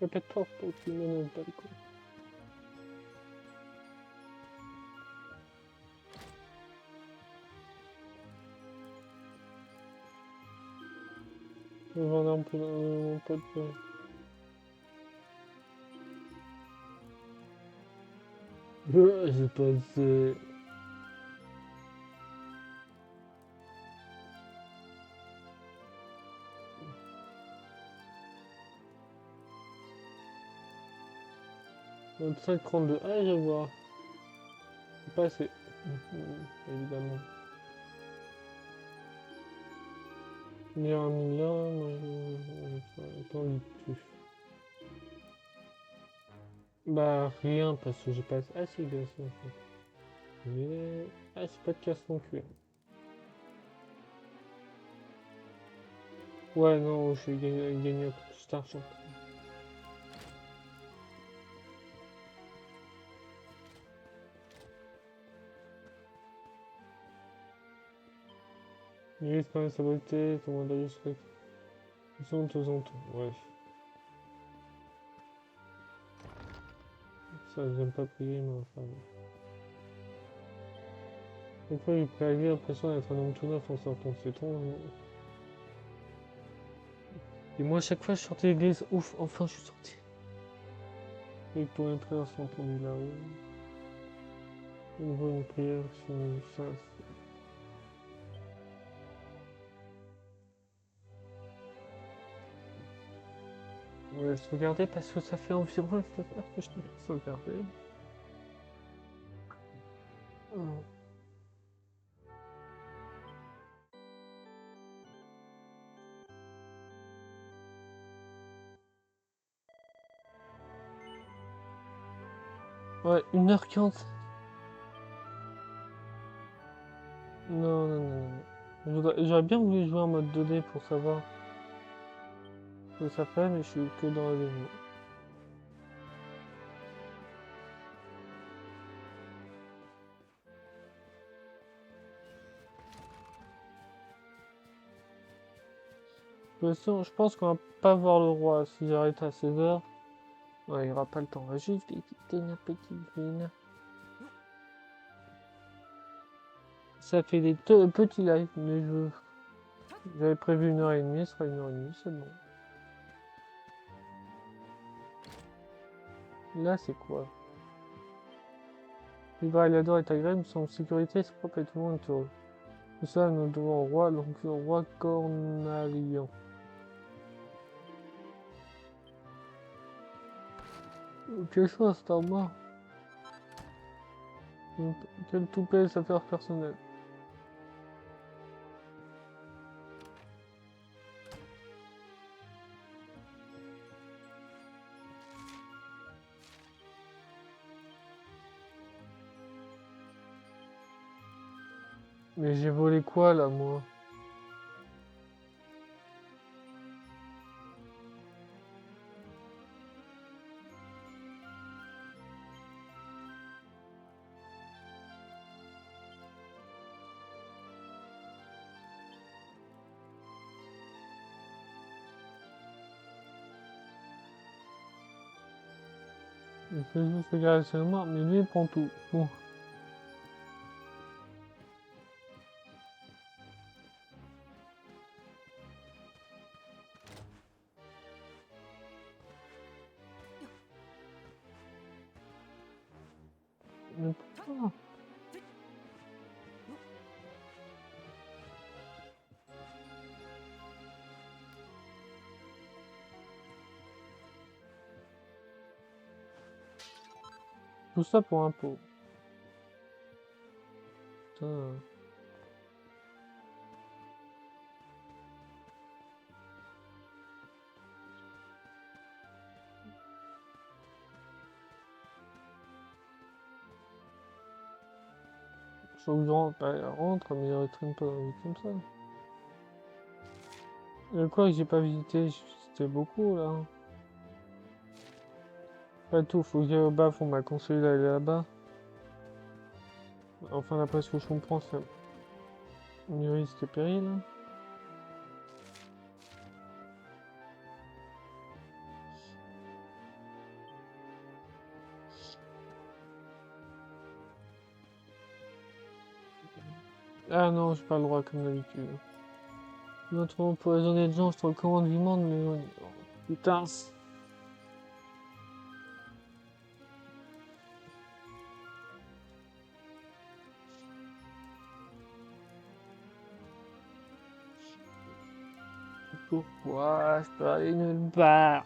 Il n'y a pas de porte pour qu'il mène au balcon. Je vais vendre un peu mon pote. J'ai passé. « 5,32. Ah, je vois. C'est pas assez. Évidemment. Il y a 1 million. Moi, attends, du Bah, rien, parce que j'ai pas. Ah, si, bien sûr. Mais. Ah, c'est pas de casse non plus. Ouais, non, j'ai gagné un peu plus d'argent. Il risque quand même sa beauté, ton mandat de serait. Ils sont de temps en temps, ouais. Ça, j'aime pas prier, mais enfin. Des fois, il peut arriver l'impression d'être un homme tout neuf en sortant, c'est trop. Et moi, à chaque fois, je sortais de l'église, ouf, enfin, je suis sorti. Et pour entrer dans son entendu là-haut. On voit une prière sur une chasse. On va sauvegarder parce que ça fait environ cette heure que je t'ai sauvegardé. Ouais, 1h40. Non, non, non, non. J'aurais bien voulu jouer en mode 2D pour savoir ce que ça fait, mais je suis que dans la démo. De toute façon, je pense qu'on va pas voir le roi si j'arrête à 16h. Ouais, il n'y aura pas le temps. On va juste quitter une petite ville. Ça fait des petits lives, mais j'avais prévu 1h30, ce sera 1h30, c'est bon. Là, c'est quoi? L'Hydraliador est agréable, nous sommes en sécurité, c'est propre et tout le monde est heureux. Tout ça, nous devons au roi, donc au roi Cornalian. Quelle chose, c'est en moi. Quelle toupée, ça fait personnel. Mais j'ai volé quoi là, moi? Il fait juste regarder sur moi, mais lui il prend tout. Bon. Mais pourquoi? Tout ça pour un pot. Putain. Faut que je rentre, bah, elle rentre, mais elle traîne pas dans la vie comme ça. Et quoi que j'ai pas visité, c'était beaucoup là. Pas tout, faut que j'aille au bas, on m'a conseillé d'aller là-bas. Enfin, d'après ce que je comprends, c'est mieux risque et péril. Hein. Ah non, j'ai pas le droit comme d'habitude. Notre empoisonner de gens, je te recommande vivement de m'éloigner. Putain. Pourquoi je peux aller nulle part?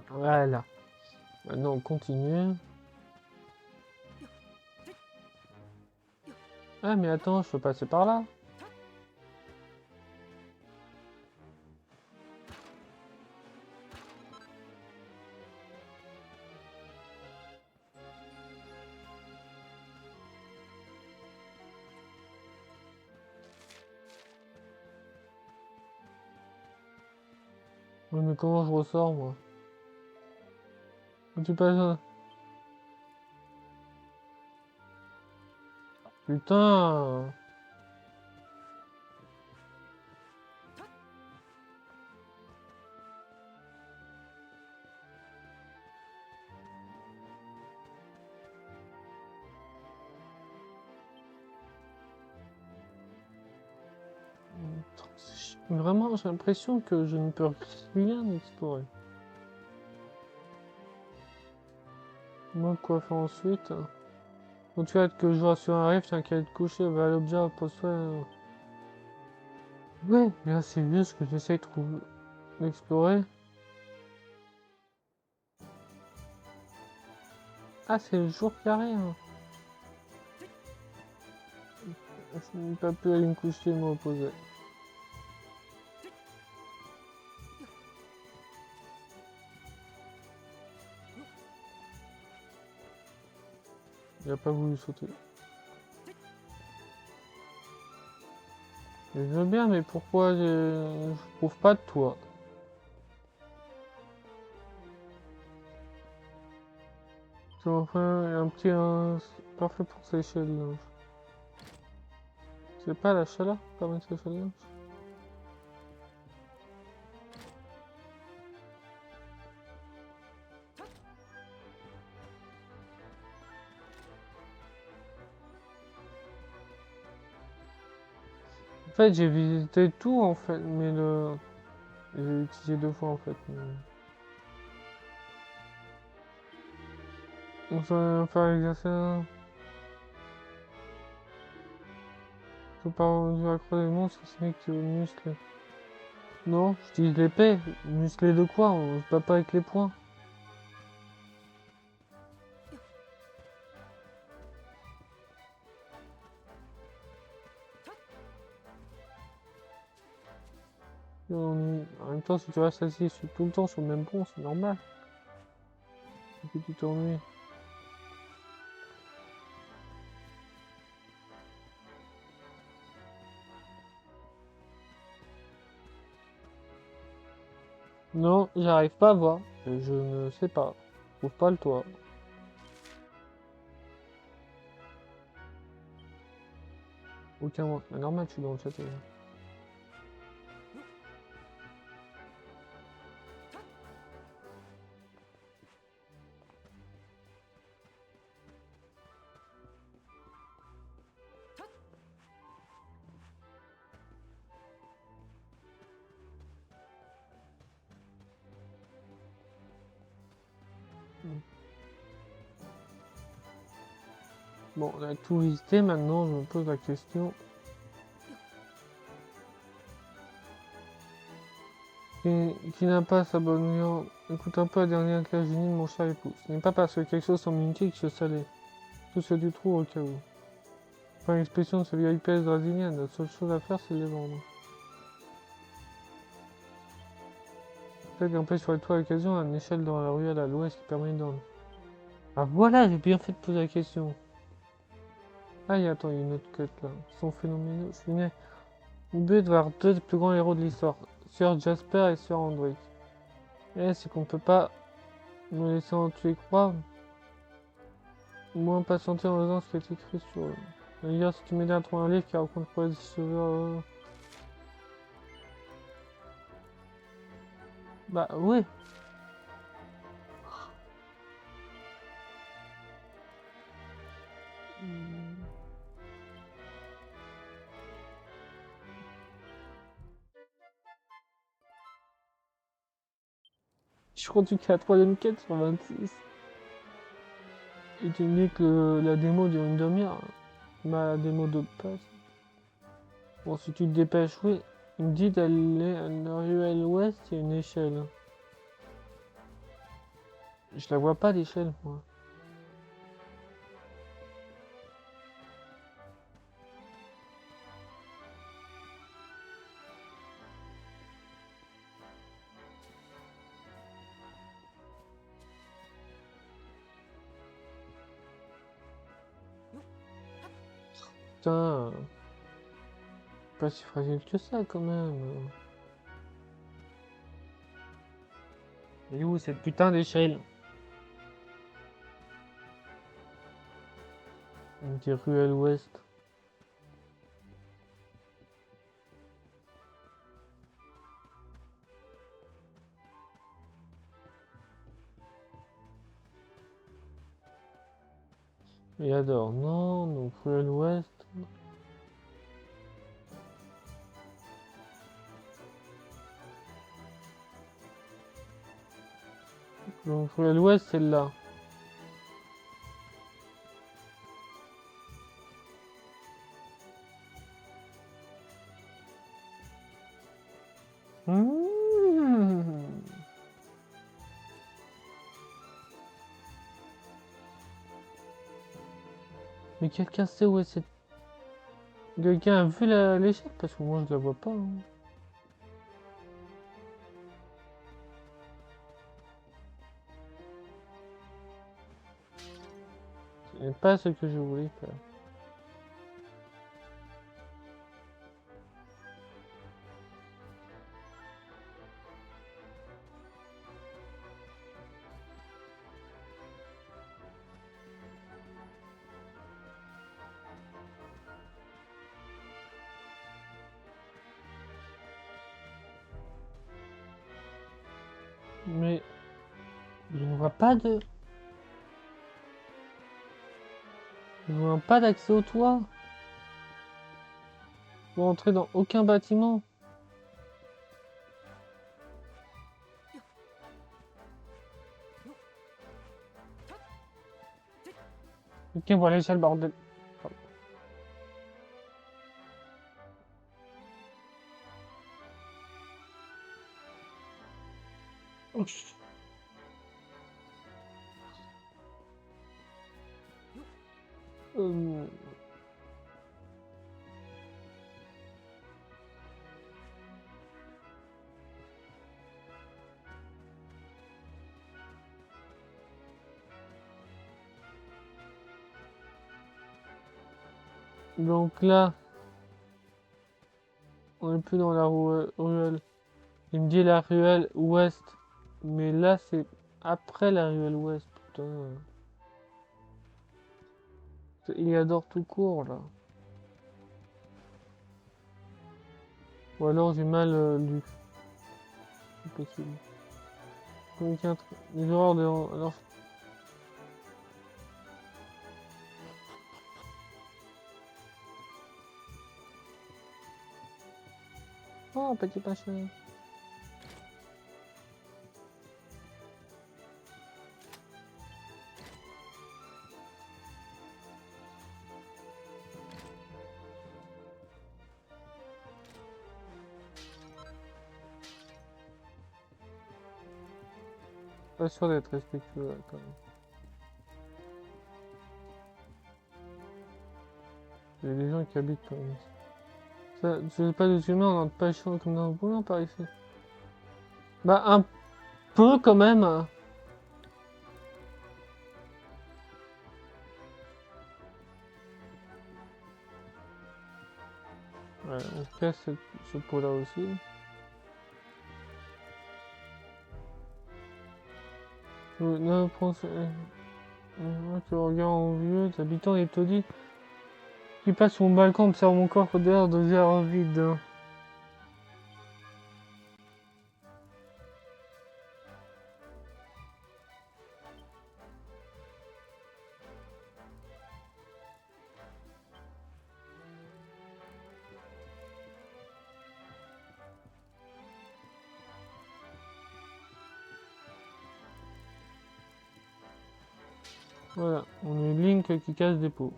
Voilà. Maintenant, on continue. Ah, mais attends, je peux passer par là. Oui, mais comment je ressors, moi? Tu passes... Putain! Vraiment, j'ai l'impression que je ne peux rien explorer. Moi, quoi faire ensuite? Quand tu hâte que je vois sur un rêve, tiens qu'à être couché, va à l'objet, pose-toi. Ouais, mais là, c'est juste que j'essaie de d'explorer. Ah, c'est le jour carré, hein. Je n'ai pas pu aller me coucher et me reposer. Il a pas voulu sauter. Je veux bien, mais pourquoi je trouve pas de toi? C'est enfin un petit parfait pour sécher le linge. C'est pas la chaleur qui permet de sécher le linge? En fait, j'ai visité tout en fait, mais le. J'ai utilisé 2 fois en fait. On va faire exercer un. Je pas du accro des monstres, c'est que musclé. Non, je dis l'épée. Musclé de quoi? On se bat pas avec les poings. En même temps, si tu restes assis tout le temps sur le même pont, c'est normal. Et puis tu t'ennuies. Non, j'arrive pas à voir. Je ne sais pas. Je trouve pas le toit. Aucun mot. Mais normal, je suis dans le château. Bon, on a tout visité, maintenant je me pose la question. Qui n'a pas sa bonne viande? Écoute un peu la dernière classe génie de mon cher époux. Ce n'est pas parce que quelque chose semble inutile que je salé. Tout ce que tu trouves au cas où. Pas une expression de ce vieille pièce brésilienne, la seule chose à faire c'est les vendre. Peut-être grimper sur les toits à l'occasion à une échelle dans la ruelle à l'ouest qui permet d'en. Ah voilà, j'ai bien fait de poser la question. Ah, attends, il y a une autre quête là. Ils sont phénoménaux. Je suis né. Le but de voir 2 des plus grands héros de l'histoire. Sir Jasper et Sir Andric. C'est qu'on peut pas me laisser en tuer croire. Au moins patienter en lisant ce qui est écrit sur eux. D'ailleurs, si tu m'aides à trouver un livre qui raconte pourquoi les cheveux. Bah ouais. Je crois que la troisième quête sur 26. Et tu me dis que la démo dure une demi-heure. Ma démo de passe. Bon, si tu te dépêches, oui. Il me dit d'aller à la ruelle ouest, il y a une échelle. Je la vois pas l'échelle, moi. Putain. Pas si fragile que ça, quand même. Et où cette putain d'échelle? On dit ruelle ouest. Et adore, non, donc ruelle ouest. Donc ruelle ouest, c'est là. Mmh. Mais quelqu'un sait où est cette... Quelqu'un a vu l'échelle? Parce que moi je la vois pas. Hein. Ce n'est pas ce que je voulais faire. Mais... on voit pas de... on voit pas d'accès au toit. On peut entrer dans aucun bâtiment. Quelqu'un voit l'échelle, bordel. Ouf. Euh, Donc là, on est plus dans la ruelle. Il me dit la ruelle ouest. Mais là, c'est après la ruelle ouest. Putain. Il adore tout court, là. Ou alors j'ai mal lu. C'est possible. Les horreurs de... Alors... Oh, petit machin. Pas sûr d'être respectueux, là, quand même. Il y a des gens qui habitent par ici. Ça, je sais pas des humains, on n'entre pas chiant comme dans le boulot par ici. Bah, un peu quand même. Ouais, on casse ce pot-là aussi. Non, prends ce... Tu regardes envieux, les habitants des taudis qui passent sur mon balcon observent mon corps d'air de verre vide. Voilà, on est Link qui casse des pots.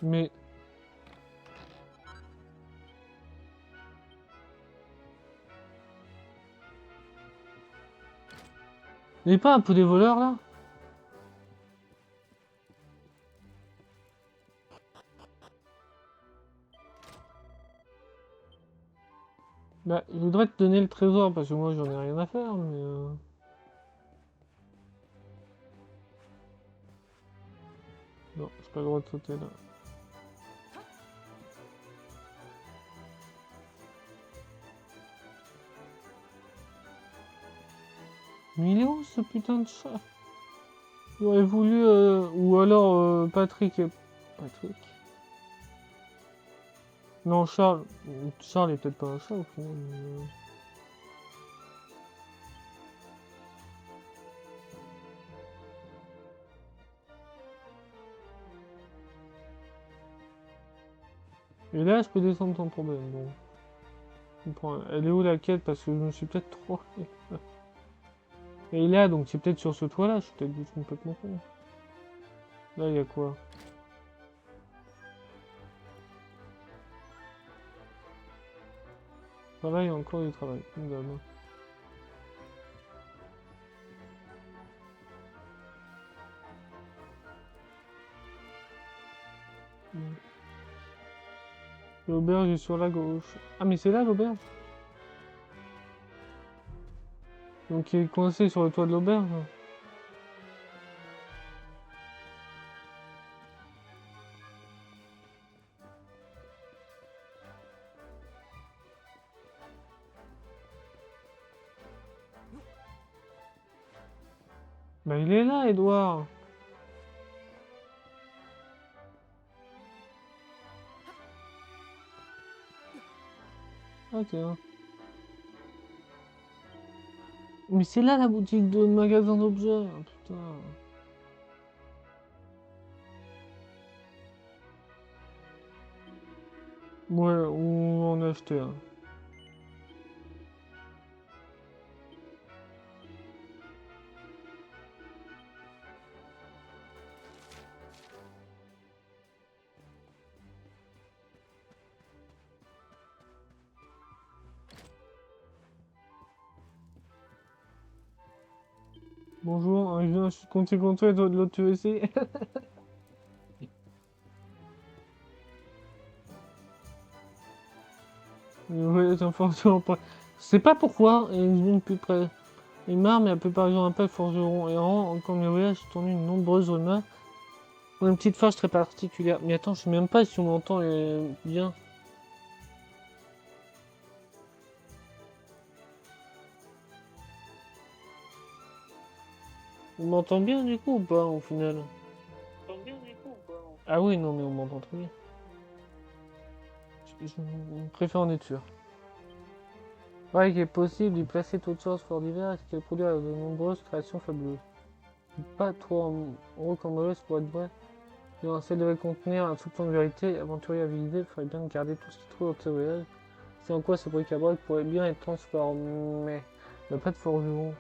Mais... il n'y a pas un peu des voleurs là? Bah, je voudrais te donner le trésor parce que moi j'en ai rien à faire, mais... Non, j'ai pas le droit de sauter là. Mais il est où ce putain de chat? J'aurais voulu... ou alors Patrick et... Patrick? Non, Charles. Charles est peut-être pas un chat au final. Mais... Et là, je peux descendre sans problème. Bon. Elle est où la quête? Parce que je me suis peut-être trop... Et là, donc c'est peut-être sur ce toit-là, je suis peut-être juste complètement con. Là, il y a quoi? Là, il y a encore du travail, comme d'hab. L'auberge est sur la gauche. Ah, mais c'est là l'auberge? Donc il est coincé sur le toit de l'auberge. Bah il est là, Edouard. Ok. Mais c'est là la boutique de magasin d'objets. Ah, putain. Ouais, on en a acheté un. Bonjour, je suis compté contre toi et toi de l'autre USC. Ouais, c'est un forgeron. Je sais pas pourquoi, et je viens de plus près. Il marre, mais la plupart des gens appellent forgeron errant. Comme le voyage, j'ai tourné une nombreuse rumeur. Pour une petite forge très particulière. Mais attends, je sais même pas si on m'entend bien. On m'entend bien du coup ou pas au final? Ah oui, non, mais on m'entend très bien. Je préfère en être sûr. Ouais, il est possible d'y placer toutes sortes fort divers et qu'elle produit de nombreuses créations fabuleuses. Pas trop en rocambolesque pour être vrai. Donc, celle devait contenir un soupçon de vérité. Aventurier avisé, il faudrait bien garder tout ce qui trouve dans ce voyage. C'est en quoi ce bric-à-brac pourrait bien être transformé. Il n'y a pas de forgeron.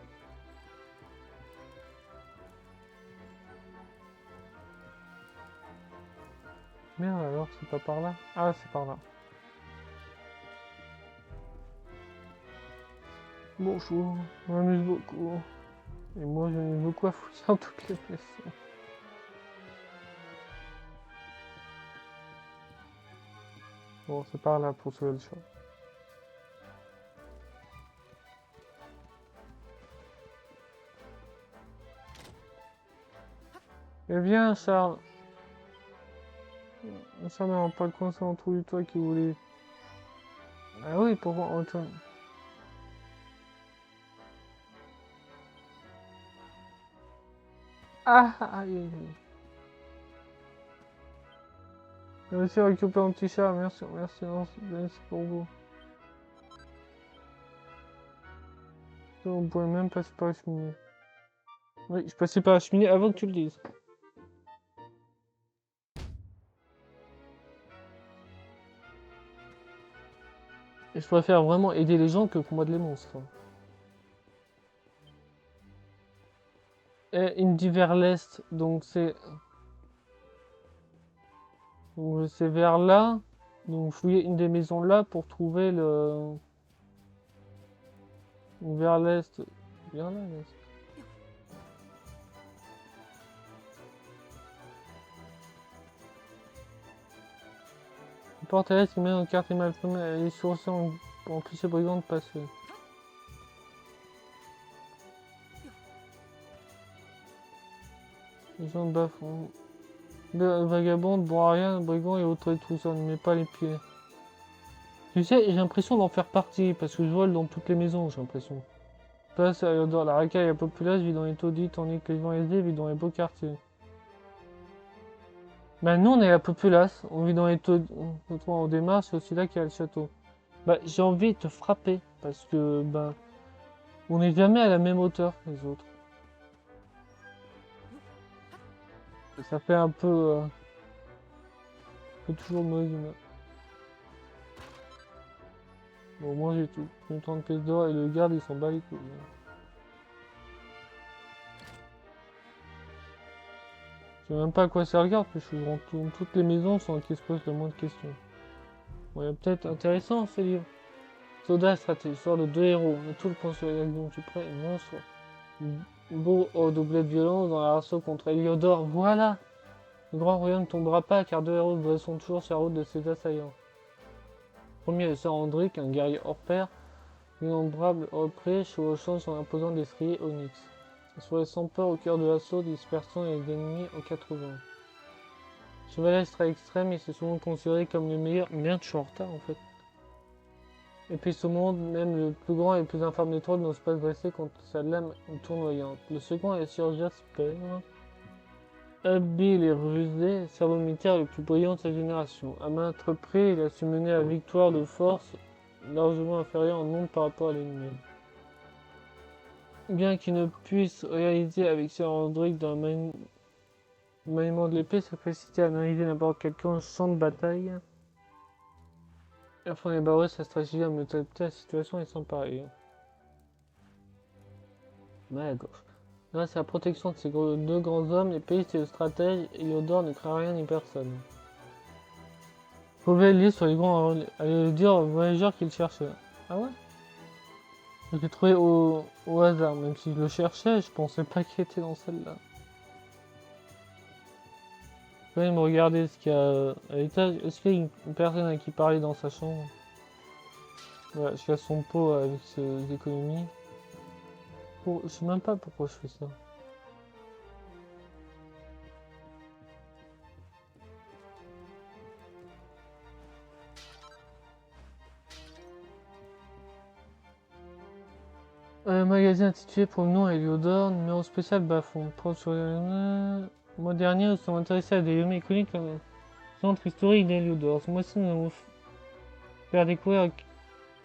Merde alors, c'est pas par là? Ah, c'est par là. Bonjour, je m'amuse beaucoup. Et moi, je m'amuse beaucoup à fouiller dans toutes les maisons. Bon, c'est par là pour sauver le chat. Eh bien, Charles. Ça n'a pas coincé en trou du toit qui voulait. Ah oui, pourquoi on retourne? Ah, aïe, aïe, aïe. Merci à récupérer un petit chat, merci, merci, merci pour vous. On pourrait même passer par la cheminée. Oui, je passais par la cheminée avant que tu le dises. Et je préfère vraiment aider les gens que combattre les monstres. Et il me dit vers l'est, donc c'est... Donc c'est vers là. Donc fouiller une des maisons là pour trouver le... Vers l'est. Vers là, l'est. La porte à l'est, il met en carte et mal fermée. Elle est sourcée en cliché brigand de passer. Les gens de bas-fond. Vagabonde, bon à rien, brigand et autres et tout ça, ne met pas les pieds. Tu sais, j'ai l'impression d'en faire partie, parce que je vole dans toutes les maisons, j'ai l'impression. Place à dans la racaille à populace, vit dans les taudis, tandis que les gens aisés vivent dans les beaux quartiers. Bah nous on est la populace, on vit dans les taudis, on démarre, c'est aussi là qu'il y a le château. Bah j'ai envie de te frapper, parce que bah on n'est jamais à la même hauteur que les autres. Ça fait un peu toujours mauvaise humeur. Bon, au moins j'ai tout. Une 30 pièces d'or et le garde il s'en bat les couilles. Hein. Je sais même pas à quoi ça regarde, parce que je retourne toutes les maisons sans qu'il se pose le moins de questions. Bon, il y a peut-être intéressant ces livres. Soda stratégie, histoire de deux héros. On a tout le point sur les dont tu prêt et monstre. Beau au doublé de violence dans l'assaut contre Heliodor. Voilà! Le grand royaume ne tombera pas car deux héros dresseront toujours sur la route de ses assaillants. Premier, le sœur Andric, un guerrier hors pair, innombrable repris, chevauchant son imposant destrier Onyx. Soyez sans peur au cœur de l'assaut, dispersant les ennemis aux quatre vents. Chevalier très extrême, il s'est souvent considéré comme le meilleur. Merde, je suis en retard en fait. Et puis ce monde, même le plus grand et le plus infâme des trolls n'ose pas se dresser contre sa lame tournoyante. Le second est sur Jasper. Habile et rusé, cerveau militaire le plus brillant de sa génération. À maintes reprises, il a su mener la victoire de force largement inférieure en nombre par rapport à l'ennemi. Bien qu'il ne puisse réaliser avec Sir Andric dans le maniement de l'épée, sa capacité à analyser n'importe quel champ de bataille, afin d'ébarrer sa stratégie à me adapter à la situation est sans pareil. Ouais, à gauche. Grâce à la protection de ces deux grands hommes, les pays et le stratège, Heliodor ne craint rien ni personne. Vous pouvez lire sur les grands allez le dire aux voyageurs qu'il cherchait. Ah ouais? Je l'ai trouvé au hasard, même si je le cherchais, je pensais pas qu'il était dans celle-là. Vous pouvez me regarder ce qu'il y a à l'étage. Est-ce qu'il y a une personne à qui parler dans sa chambre? Voilà, je casse son pot avec ses économies. Je sais même pas pourquoi je fais ça. Magasin intitulé Promenons à Heliodor, numéro spécial bas-fond. Preuve sur le mois dernier, nous sommes intéressés à des lieux iconiques comme le centre historique d'Heliodor. Ce mois-ci, nous allons faire découvrir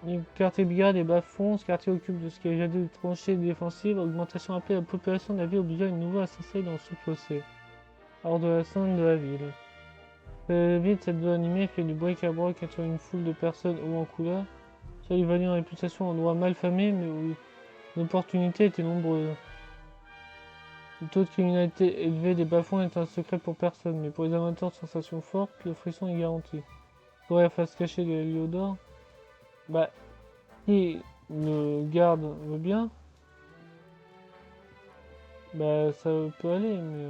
le quartier Bigarde et bas-fond. Ce quartier occupe de ce qui est jadis des tranchées défensives. Augmentation rapide de la population de la ville obligeant une nouveau à s'installer dans ce fossé, hors de la scène de la ville. Vite, cette zone animée fait du bric-à-brac entre une foule de personnes ou en couleur. Cela lui valut une réputation endroit mal famé, mais où l'opportunité était nombreuse. Le taux de criminalité élevé des bas-fonds est un secret pour personne, mais pour les amateurs de sensations fortes, le frisson est garanti. Pour la face cachée de Heliodor, bah, si le garde veut bien, bah ça peut aller, mais...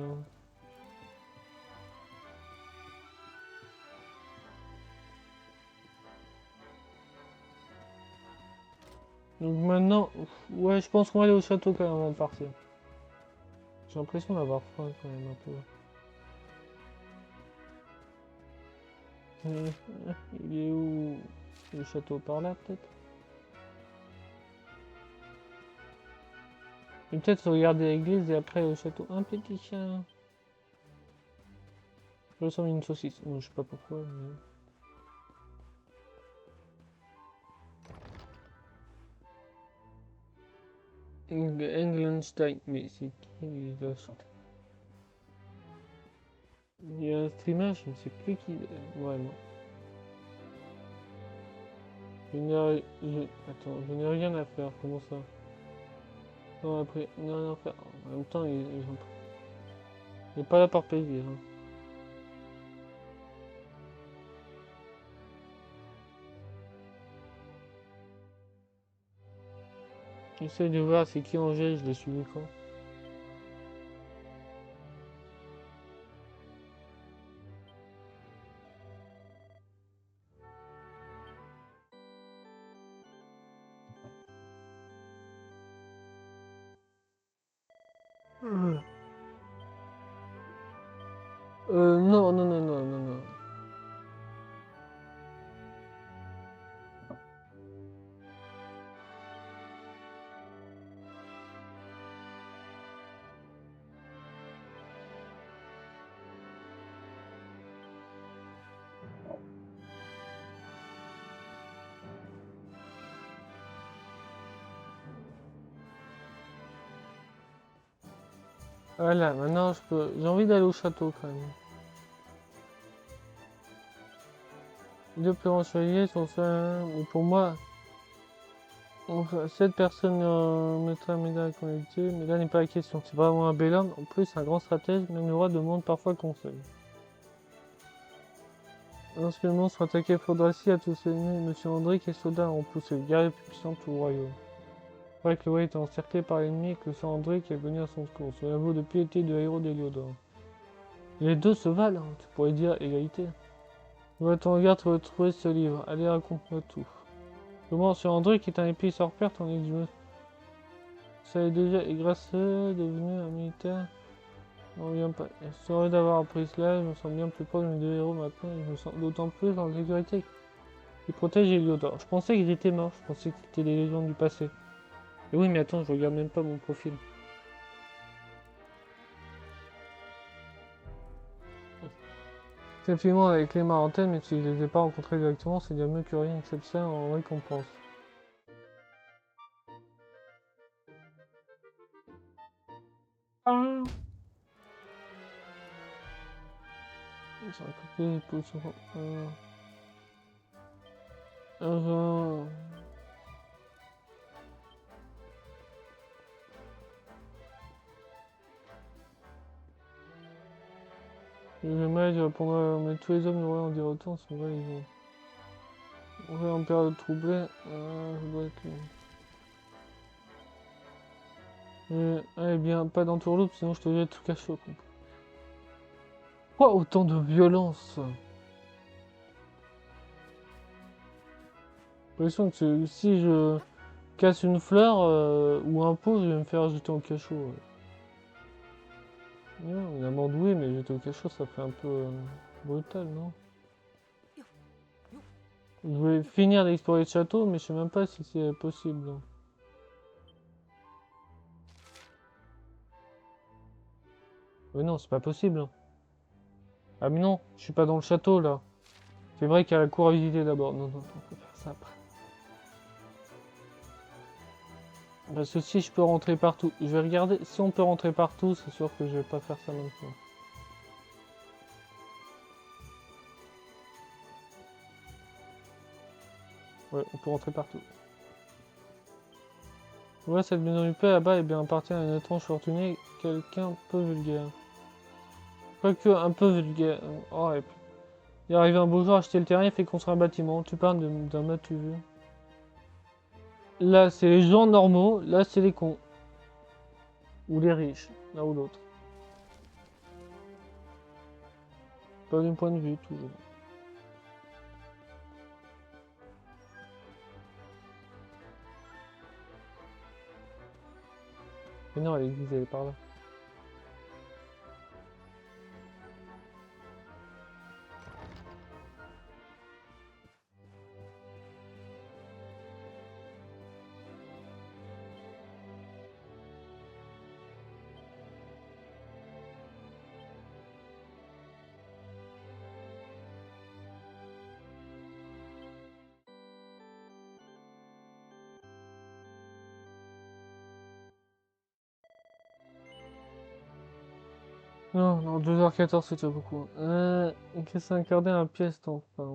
Donc maintenant, ouais, je pense qu'on va aller au château quand même avant de partir. J'ai l'impression d'avoir faim quand même un peu. Il est où le château? Par là peut-être? Et peut-être regarder l'église et après le château. Un petit chien. Je ressemble à une saucisse. Bon, je sais pas pourquoi, mais... Englenstein, mais c'est qui les vaches? Il y a un streamer, je ne sais plus qui. Vraiment. Attends, je n'ai rien à faire, comment ça? Non, après, non, rien à faire. En même temps, il n'est pas là pour payer. Hein. J'essaie de voir c'est qui Angèle, je l'ai suivi quand. Non, non, non, non, non, non. Voilà, maintenant je peux. J'ai envie d'aller au château quand même. Les deux plus grands chevaliers sont seuls, mais pour moi, Enfin, 7 personnes mettraient un médaille connectée, mais là n'est pas la question. C'est vraiment un bel homme. En plus, un grand stratège, même le roi demande parfois conseil. Lorsque le monstre attaqué Fodracy a tous aimé, Monsieur André et soldats ont poussé le guerrier plus puissant de tout le royaume. C'est vrai que le roi était encerclé par l'ennemi et que c'est André qui a venu à son secours. Cela vaut de piété de héros d'Héliodore. Les deux se valent, hein. Tu pourrais dire égalité. Va ton regard retrouver ce livre. Allez, raconte-moi tout. Comment sur André qui est un épée sans repère, tandis que je me savais déjà et grâce devenu un militaire. Non, vient pas. C'est heureux d'avoir appris cela, je me sens bien plus proche de mes deux héros maintenant et je me sens d'autant plus en sécurité. Ils protègent Héliodore. Je pensais qu'ils étaient morts, je pensais que c'était des légendes du passé. Et oui, mais attends, je regarde même pas mon profil. C'est finalement avec les Marantènes, mais si je les ai pas rencontrés directement, c'est bien mieux que rien excepte ça en récompense. Ah. J'ai coupé les potions. Le mage répondra, mais tous les hommes n'auraient en dire autant, c'est vrai, ils ont. On va en période troublée. Je dois être. Eh bien, pas d'entourloupe, sinon je te jette tout cachot. Pourquoi autant de violence? J'ai l'impression que si je casse une fleur ou un pot, je vais me faire jeter au cachot. Ouais, il a mordoué, mais jeter au cachot, ça fait un peu brutal, non? Je vais finir d'explorer le château, mais je sais même pas si c'est possible. Mais non, c'est pas possible. Ah mais non, je suis pas dans le château là. C'est vrai qu'il y a la cour à visiter d'abord. Non, non, on peut faire ça après. Parce que si je peux rentrer partout, je vais regarder. Si on peut rentrer partout, c'est sûr que je vais pas faire ça maintenant. Ouais, on peut rentrer partout. Ouais, cette maison du paix là-bas, eh bien, appartient à une étrange fortunée, quelqu'un peu vulgaire. Quoique un peu vulgaire. Oh, et puis. Il est arrivé un beau jour, acheter le terrain, il fait construire un bâtiment. Tu parles d'un matu vu. Là, c'est les gens normaux, là, c'est les cons. Ou les riches, l'un ou l'autre. Pas d'un point de vue, toujours. Mais non, l'église, elle est par là. Non, non, 2h14, c'est déjà beaucoup. Qu'est-ce que c'est un quart d'heure à pièce, enfin.